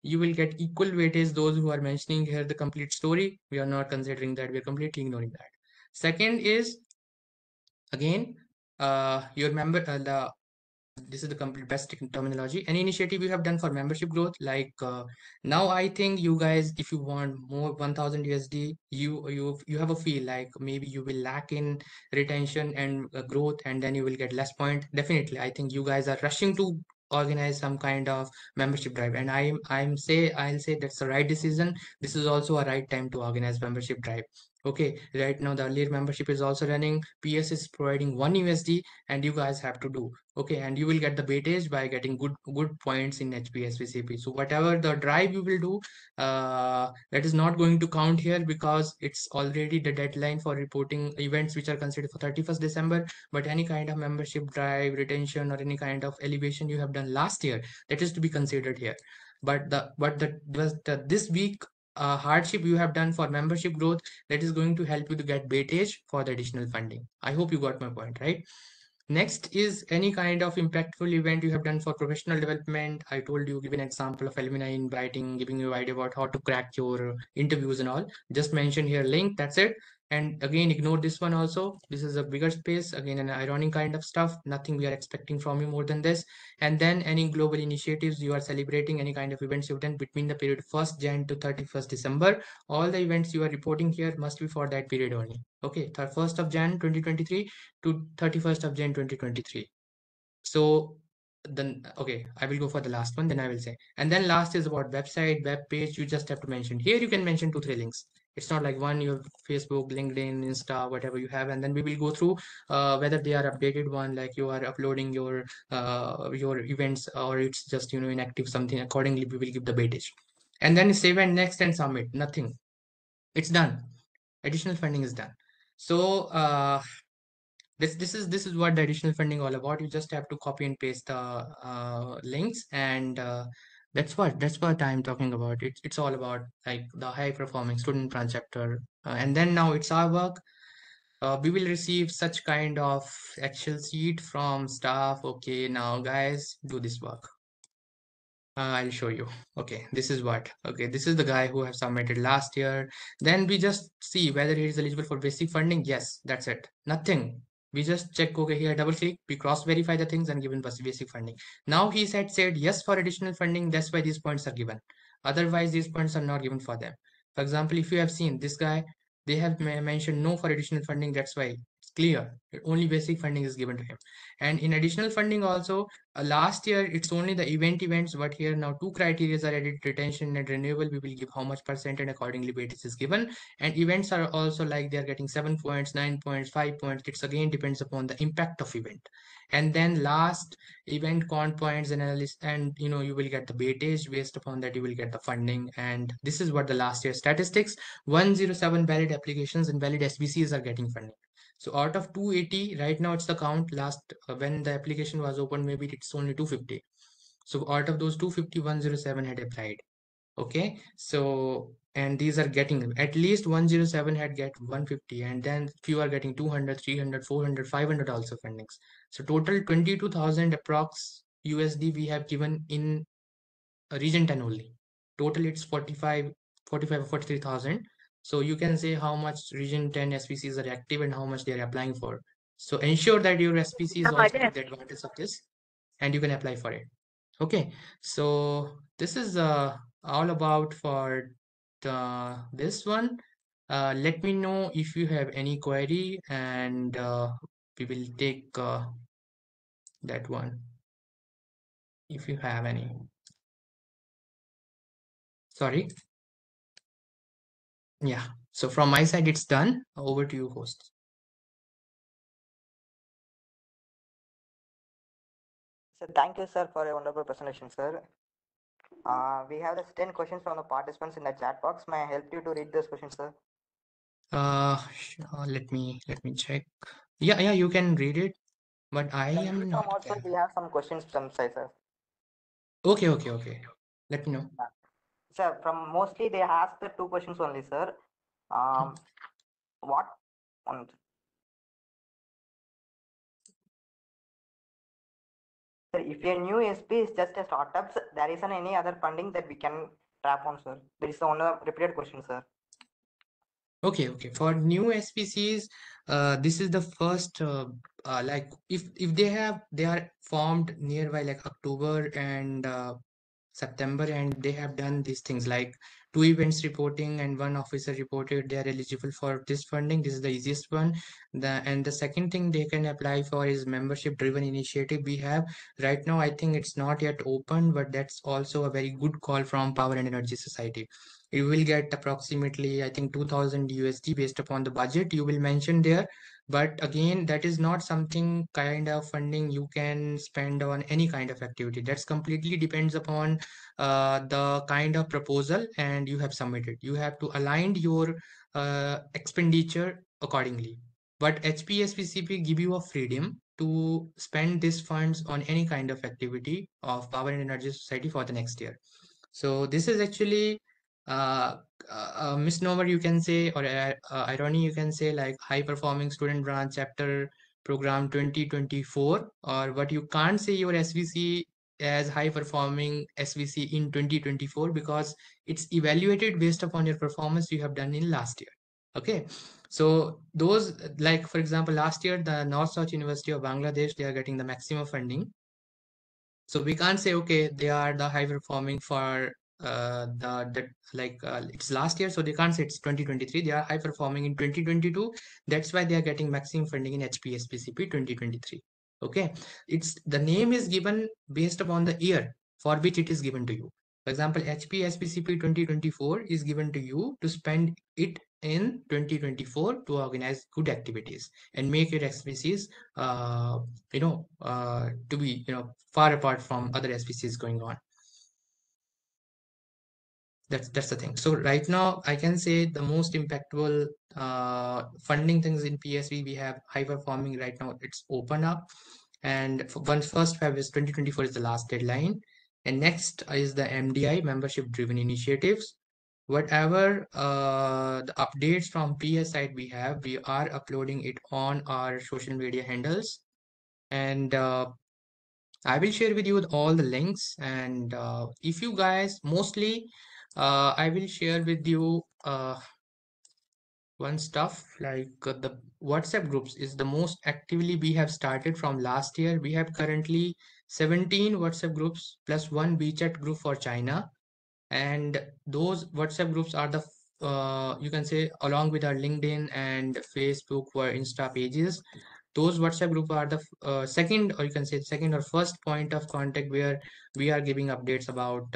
You will get equal weightage those who are mentioning here the complete story. We are not considering that. We are completely ignoring that. Second is, again, your member the this is the complete best terminology. Any initiative you have done for membership growth, like now I think you guys, if you want more 1000 USD, you have a feel like maybe you will lack in retention and growth, and then you will get less point. Definitely, I think you guys are rushing to organize some kind of membership drive, and I'll say that's the right decision. This is also a right time to organize membership drive. Okay, right now the earlier membership is also running. PS is providing 1 USD, and you guys have to do. Okay, and you will get the weightage by getting good points in HBSBCP. So whatever the drive you will do, that is not going to count here because it's already the deadline for reporting events which are considered for 31st December. But any kind of membership drive, retention, or any kind of elevation you have done last year, that is to be considered here. But this week hardship you have done for membership growth, that is going to help you to get weightage for the additional funding. I hope you got my point, right? Next is any kind of impactful event you have done for professional development. I told you, give an example of alumni inviting, giving you idea about how to crack your interviews and all. Just mention here link, that's it. And again, ignore this one also. This is a bigger space, again, an ironic kind of stuff. Nothing we are expecting from you more than this. And then any global initiatives you are celebrating, any kind of events you've done between the period 1st Jan to 31st December. All the events you are reporting here must be for that period only. Okay, 1st of Jan 2023 to 31st of Jan 2023. So then, okay, I will go for the last one, then I will say. And then last is about website, web page. You just have to mention. Here you can mention 2-3 links. It's not like one, you have Facebook, LinkedIn, Insta, whatever you have. And then we will go through whether they are updated one, like you are uploading your events, or it's just, inactive something. Accordingly, we will give the weightage. And then save and next and submit. Nothing. It's done. additional funding is done. So this is what the additional funding all about. You just have to copy and paste the links, and that's what I'm talking about. It's all about like the high performing student branch chapter, and then now it's our work. We will receive such kind of Excel sheet from staff. Okay, now guys, do this work. I'll show you. Okay, this is what. Okay, this is the guy who have submitted last year. Then we just see whether he is eligible for basic funding. Yes, that's it. Nothing. We just check. Okay, here double click. We cross verify the things and given basic funding. Now he said yes for additional funding. That's why these points are given. Otherwise, these points are not given for them. For example, if you have seen this guy, they have mentioned no for additional funding. That's why it's clear. Only basic funding is given to him. And in additional funding also, last year it's only the events, but here now two criteria are added: retention and renewal. We will give how much percent, and accordingly weightage is given. And events are also like they are getting 7 points, 9 points, 5 points. It's again depends upon the impact of event. And then last, event con points analysis, and you will get the weightage. Based upon that, you will get the funding. And this is what the last year statistics: 107 valid applications and valid SBCs are getting funding. So out of 280, right now it's the count. Last when the application was opened, maybe it's only 250. So out of those 250, 107 had applied. Okay, so and these are getting at least 107 had get 150, and then few are getting 200, 300, 400, 500 also fundings. So total 22,000 approx USD we have given in region 10 only. Total it's 45 or 43,000. So you can say how much region 10 SPCs are active and how much they are applying for. So ensure that your SPCs also take the advantage of this and you can apply for it. Okay, so this is all about for this one. Let me know if you have any query, and we will take that one if you have any. Sorry. Yeah, so from my side, it's done. Over to you, host. So thank you, sir, for a wonderful presentation, sir. We have the 10 questions from the participants in the chat box. May I help you to read those questions, sir? Let me check. Yeah, you can read it, but I am not Also, there. we have some questions from sir. Okay. Let me know. Sir, from mostly they asked the two questions only, sir. What? Sir, if a new SP is just a startup, there isn't any other funding that we can tap on, sir. There is one repeated question, sir. Okay. For new SPCs, this is the first. Like if they are formed nearby like October and September, and they have done these things like 2 events reporting and 1 officer reported, they are eligible for this funding. This is the easiest one. And the second thing they can apply for is membership driven initiative. We have right now, I think it's not yet open, but that's also a very good call from Power and Energy Society. You will get approximately, I think, 2000 USD based upon the budget you will mention there. But again, that is not something kind of funding you can spend on any kind of activity. That's completely depends upon the kind of proposal and you have submitted. You have to align your expenditure accordingly. But HBSBCP give you a freedom to spend these funds on any kind of activity of Power and Energy Society for the next year. So this is actually uh, a misnomer you can say, or irony you can say, like high performing student branch chapter program 2024, or what you can't say your SVC as high performing SVC in 2024 because it's evaluated based upon your performance you have done in last year. Okay, so those, like for example, last year the North South University of Bangladesh, they are getting the maximum funding. So we can't say okay they are the high performing for it's last year, so they can't say it's 2023. They are high performing in 2022. That's why they are getting maximum funding in HBSBCP 2023. Okay, it's the name is given based upon the year for which it is given to you. For example, HBSBCP 2024 is given to you to spend it in 2024 to organize good activities and make your SBCs to be far apart from other SBCs going on. That's the thing. So right now I can say the most impactful funding things in PSV, we have high performing right now. It's open up, and once first Feb is 2024 is the last deadline, and next is the MDI, membership driven initiatives. Whatever the updates from PS side we are uploading it on our social media handles, and I will share with you all the links. And if you guys mostly, I will share with you one stuff like the WhatsApp groups is the most actively we have started from last year. We have currently 17 WhatsApp groups plus one WeChat group for China, and those WhatsApp groups are the you can say along with our LinkedIn and Facebook or Insta pages. Those WhatsApp group are the second, or you can say second or first point of contact where we are giving updates about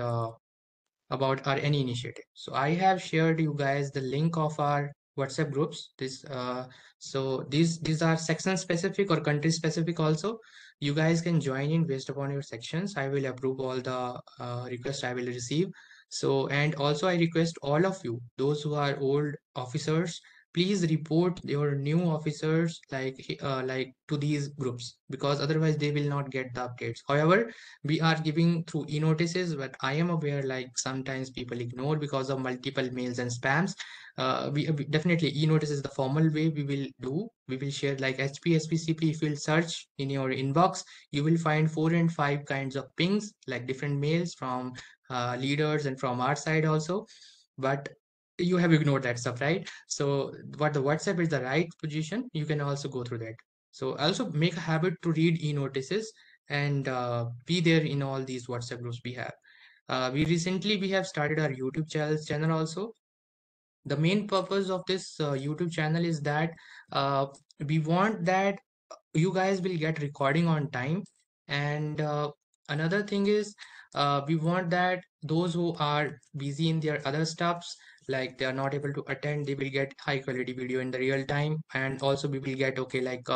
our any initiative. So I have shared you guys the link of our WhatsApp groups. These are section specific or country specific also. You guys can join in based upon your sections. I will approve all the requests I will receive. So, and also I request all of you, those who are old officers, please report your new officers like to these groups, because otherwise they will not get the updates. However, we are giving through e-notices, but I am aware like sometimes people ignore because of multiple mails and spams. We definitely e-notice is the formal way we will do. We will share like HBSBCP. If you'll search in your inbox, you will find 4 and 5 kinds of pings, like different mails from leaders and from our side also. But you have ignored that stuff, right? So what the WhatsApp is the right position. You can also go through that. So also make a habit to read e-notices and be there in all these WhatsApp groups we have. We have started our YouTube channel also. The main purpose of this YouTube channel is that uh, we want that you guys will get recording on time, and another thing is we want that those who are busy in their other stuffs, like they are not able to attend, they will get high quality video in the real time. And also we will get okay like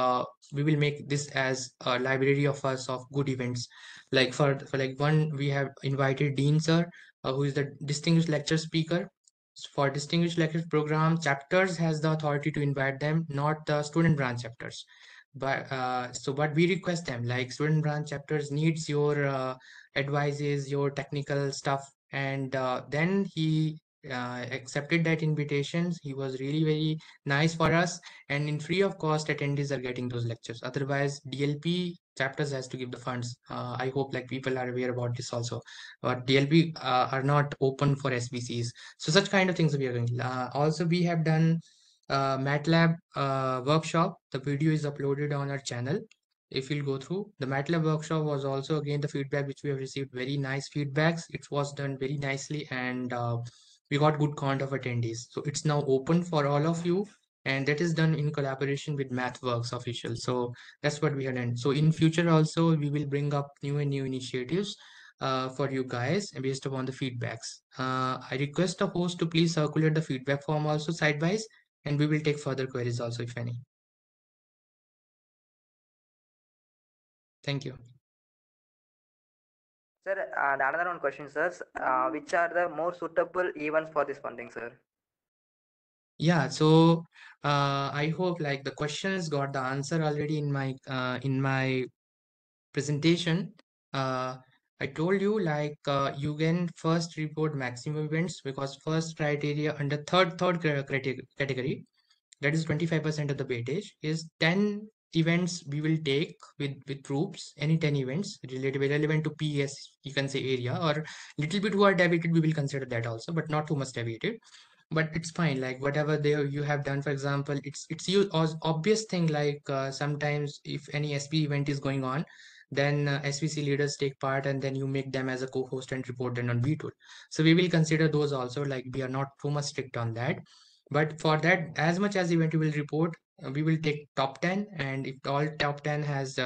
we will make this as a library of us of good events. Like for like one, we have invited Dean sir, who is the distinguished lecture speaker. For distinguished lecture program, chapters has the authority to invite them, not the student branch chapters. But so what we request them, like student branch chapters needs your advices, your technical stuff. And then he accepted that invitations. He was really very nice for us, and in free of cost attendees are getting those lectures. Otherwise DLP chapters has to give the funds. I hope like people are aware about this also, but DLP are not open for SBCs. So such kind of things we are doing. Also we have done MATLAB workshop. The video is uploaded on our channel. If you'll go through the MATLAB workshop, was also again the feedback which we have received, very nice feedbacks. It was done very nicely, and we got good count of attendees. So it's now open for all of you, and that is done in collaboration with MathWorks official. So that's what we have done. So in future also we will bring up new and new initiatives for you guys based upon the feedbacks. I request the host to please circulate the feedback form also sidewise, and we will take further queries also if any. Thank you. Sir, the another one question, sir. Which are the more suitable events for this funding, sir? Yeah, so I hope like the questions got the answer already in my presentation. Uh, I told you like you can first report maximum events, because first criteria under category, that is 25% of the weightage, is 10 events we will take with groups, any 10 events relevant to PES, you can say area, or little bit who are deviated we will consider that also, but not too much deviated. But it's fine, like whatever there you have done. For example, it's you obvious thing, like sometimes if any SP event is going on, then SVC leaders take part, and then you make them as a co-host and report them on VTool. So we will consider those also, like we are not too much strict on that. But for that, as much as event you will report, we will take top 10. And if all top 10 has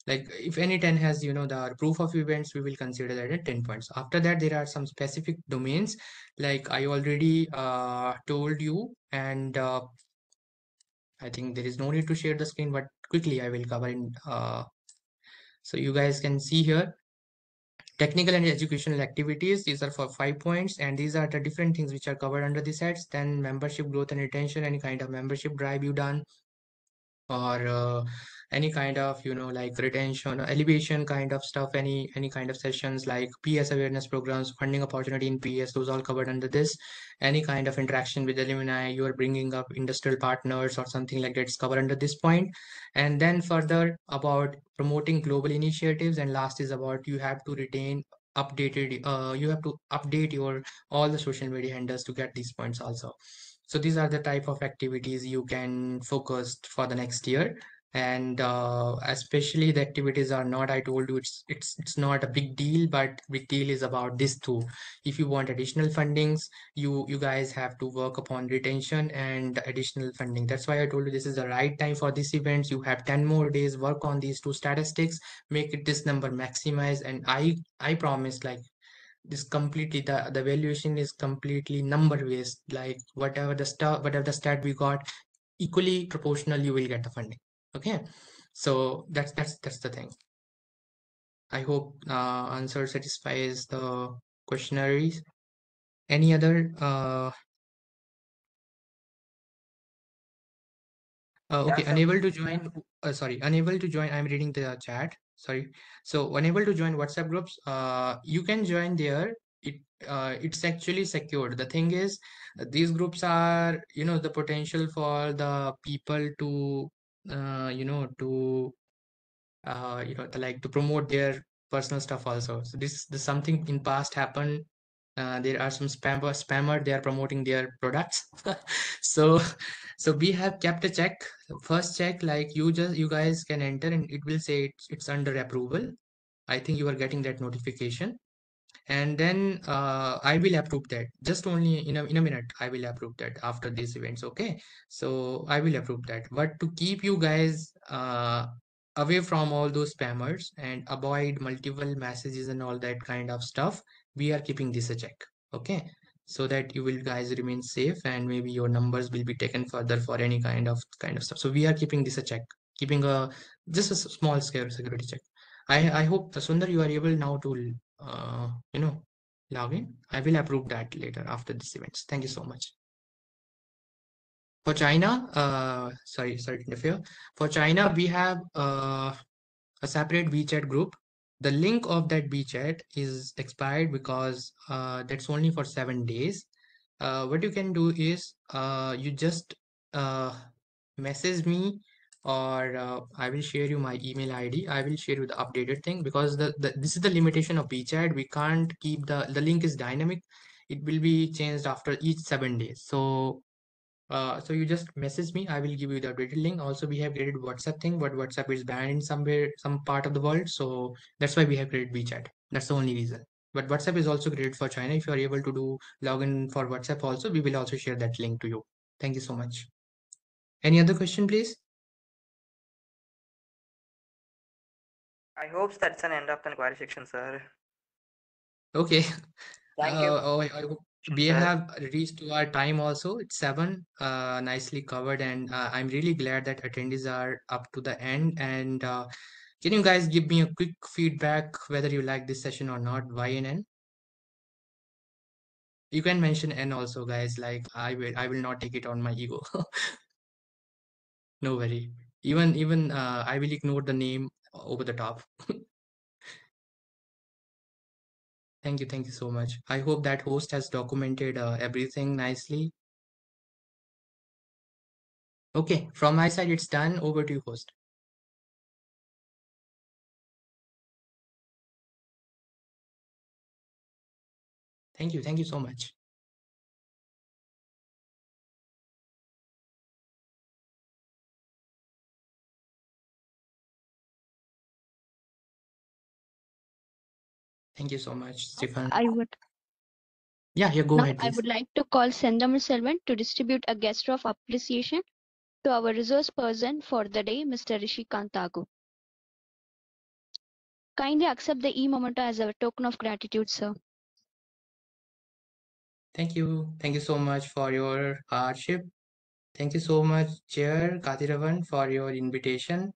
like if any 10 has the proof of events, we will consider that at 10 points. After that, there are some specific domains like I already told you, and I think there is no need to share the screen, but quickly I will cover in so you guys can see here. Technical and educational activities, these are for 5 points, and these are the different things which are covered under the sets. Then membership growth and retention, any kind of membership drive you done, or any kind of like retention elevation kind of stuff, any kind of sessions like PS awareness programs, funding opportunity in PS, those all covered under this. Any kind of interaction with alumni, you are bringing up industrial partners or something like that, it's covered under this point. And then further about promoting global initiatives, and last is about you have to retain updated, you have to update your all the social media handles to get these points also. So these are the type of activities you can focus for the next year. And especially the activities are not, I told you, it's not a big deal, but big deal is about this too. If you want additional fundings, you guys have to work upon retention and additional funding. That's why I told you this is the right time for these events. You have 10 more days, work on these two statistics, make it this number maximize, and I promise, like, this completely, the valuation is completely number based, like whatever the stat we got, equally proportional, you will get the funding. Okay, so that's the thing. I hope answer satisfies the questionnaires. Any other okay, Yeah, sir. unable to join. Sorry, unable to join. I'm reading the chat. Sorry. So unable to join WhatsApp groups. You can join there. It's actually secured. The thing is, these groups are, the potential for the people to, to like to promote their personal stuff also. So this something in past happened. There are some spammer, they are promoting their products. so so we have kept a check. First check, like, you guys can enter and it will say it's under approval. I think you are getting that notification. And then I will approve that. Just only in a minute, I will approve that after these events. Okay, so I will approve that. But to keep you guys away from all those spammers and avoid multiple messages and all that kind of stuff, we are keeping this a check. Okay, so that you will guys remain safe, and maybe your numbers will be taken further for any kind of stuff. So we are keeping this a check, keeping a just a small scale security check. I hope, Sundar, you are able now to log in. I will approve that later after this events. Thank you so much. For China, sorry to interfere. For China, we have a separate WeChat group. The link of that WeChat is expired because that's only for 7 days. What you can do is you just uh, message me, or I will share you my email ID. I will share you the updated thing, because this is the limitation of WeChat. We can't keep the link is dynamic. It will be changed after each 7 days. So you just message me. I will give you the updated link. Also, we have created WhatsApp thing, but WhatsApp is banned in somewhere, some part of the world. So that's why we have created WeChat. That's the only reason. But WhatsApp is also great for China. If you are able to do login for WhatsApp also, we will also share that link to you. Thank you so much. Any other question, please? I hope that's an end of the inquiry section, sir. Okay. Thank you, I hope we sir. have reached to our time also. It's 7, nicely covered, and I'm really glad that attendees are up to the end. And can you guys give me a quick feedback whether you like this session or not? Why and N? You can mention N also, guys. Like, I will not take it on my ego. No worry. Even I will ignore the name over the top. Thank you so much. I hope that host has documented everything nicely. Okay, from my side it's done. Over to you, host. Thank you so much. Thank you so much, Stefan. I would Yeah, go Now ahead, I please. would like to call Sendamir Selvan to distribute a gesture of appreciation to our resource person for the day, Mr. Rishi Kantagu. Kindly accept the e-memento as a token of gratitude, sir. Thank you. Thank you so much for your hardship. Thank you so much, Chair Katiravan, for your invitation.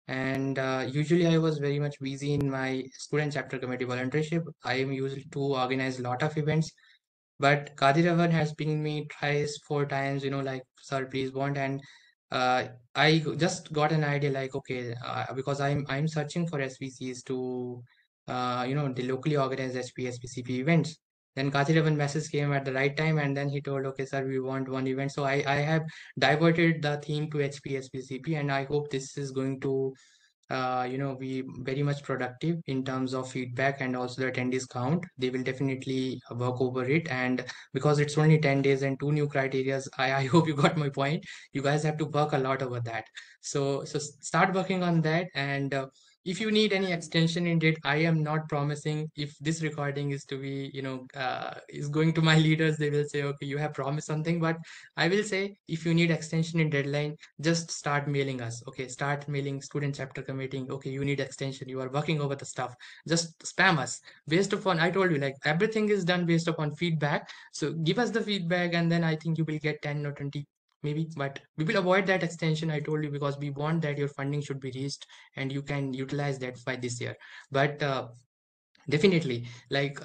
And usually I was very much busy in my student chapter committee volunteership. I am used to organize a lot of events, but Kadiravan has pinged me thrice, 4 times, like, sir, please want. And I just got an idea, like, okay, because I'm searching for SBCs to, the locally organized HBSBCP events. Then Kadiravan message came at the right time, and then he told, okay, sir, we want one event. So I have diverted the theme to HBSBCP, and I hope this is going to be very much productive in terms of feedback, and also the attendees count. They will definitely work over it. And because it's only 10 days and two new criterias, I hope you got my point. You guys have to work a lot over that. So start working on that. And if you need any extension in it, I am not promising. If this recording is to be, is going to my leaders, they will say, okay, you have promised something. But I will say, if you need extension in deadline, just start mailing us. Okay, start mailing student chapter committee. Okay, you need extension, you are working over the stuff, just spam us based upon, I told you, like, everything is done based upon feedback. So give us the feedback, and then I think you will get 10 or 20 maybe. But we will avoid that extension, I told you, because we want that your funding should be reached and you can utilize that by this year. But definitely, like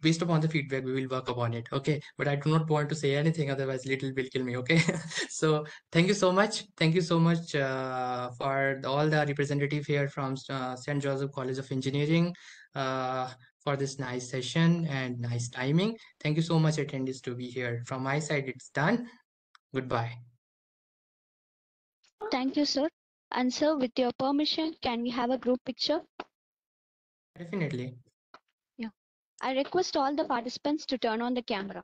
based upon the feedback, we will work upon it. Okay, but I do not want to say anything, otherwise little will kill me. Okay, so thank you so much. Thank you so much for all the representative here from St. Joseph College of Engineering for this nice session and nice timing. Thank you so much, attendees, to be here. From my side, it's done. Goodbye. Thank you, sir. And sir, with your permission, can we have a group picture? Definitely. Yeah. I request all the participants to turn on the camera.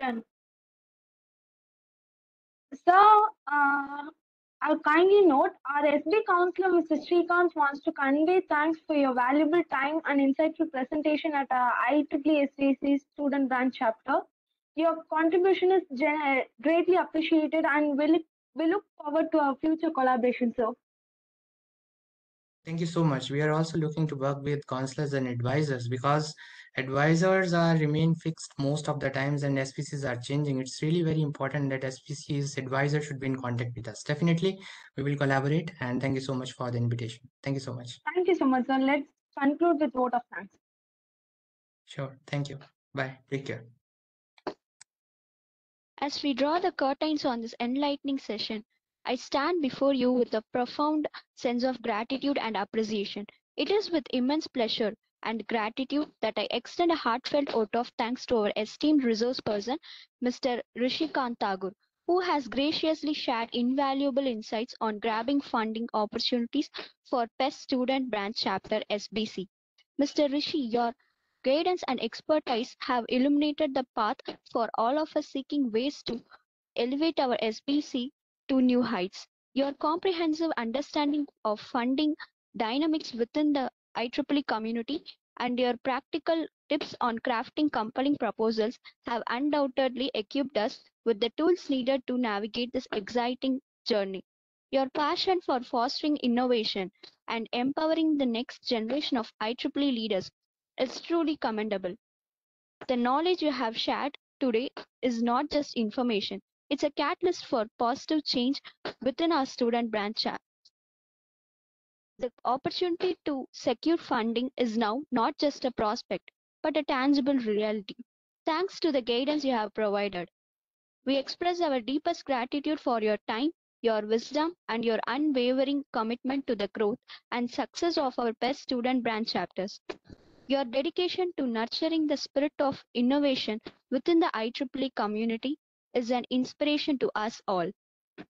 Done. So, I'll kindly note our SB counselor, Mr. Srikanth, wants to convey thanks for your valuable time and insightful presentation at our IEEE SBC Student Branch Chapter. Your contribution is greatly appreciated, and we look forward to our future collaboration, sir. Thank you so much. We are also looking to work with counselors and advisors, because advisors are remain fixed most of the times and SPCs are changing. It's really very important that SPCs advisor should be in contact with us. Definitely, we will collaborate, and thank you so much for the invitation. Thank you so much. Thank you so much, sir. Let's conclude with vote of thanks. Sure. Thank you. Bye. Take care. As we draw the curtains on this enlightening session, I stand before you with a profound sense of gratitude and appreciation. It is with immense pleasure and gratitude that I extend a heartfelt vote of thanks to our esteemed resource person, Mr. Rishikant Tagore, who has graciously shared invaluable insights on grabbing funding opportunities for PES Student Branch Chapter SBC. Mr. Rishi, your guidance and expertise have illuminated the path for all of us seeking ways to elevate our SBC to new heights. Your comprehensive understanding of funding dynamics within the IEEE community and your practical tips on crafting compelling proposals have undoubtedly equipped us with the tools needed to navigate this exciting journey. Your passion for fostering innovation and empowering the next generation of IEEE leaders is truly commendable. The knowledge you have shared today is not just information, it's a catalyst for positive change within our student branch. The opportunity to secure funding is now not just a prospect, but a tangible reality. Thanks to the guidance you have provided, we express our deepest gratitude for your time, your wisdom, and your unwavering commitment to the growth and success of our PES student branch chapters. Your dedication to nurturing the spirit of innovation within the IEEE community is an inspiration to us all.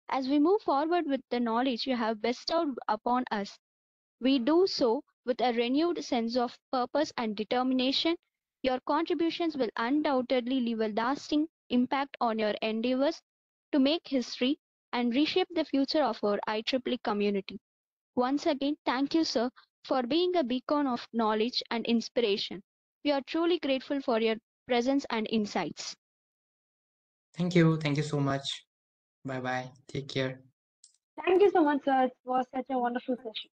As we move forward with the knowledge you have bestowed upon us, we do so with a renewed sense of purpose and determination. Your contributions will undoubtedly leave a lasting impact on your endeavors to make history and reshape the future of our IEEE community. Once again, thank you, sir, for being a beacon of knowledge and inspiration. We are truly grateful for your presence and insights. Thank you. Thank you so much. Bye bye. Take care. Thank you so much, sir. It was such a wonderful session.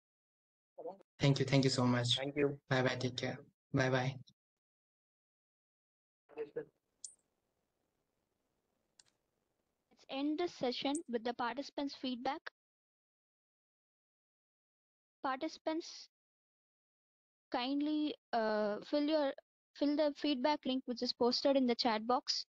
Thank you. Thank you so much. Thank you. Bye bye. Take care. Bye bye. Let's end this session with the participants' feedback. Participants, kindly fill the feedback link which is posted in the chat box.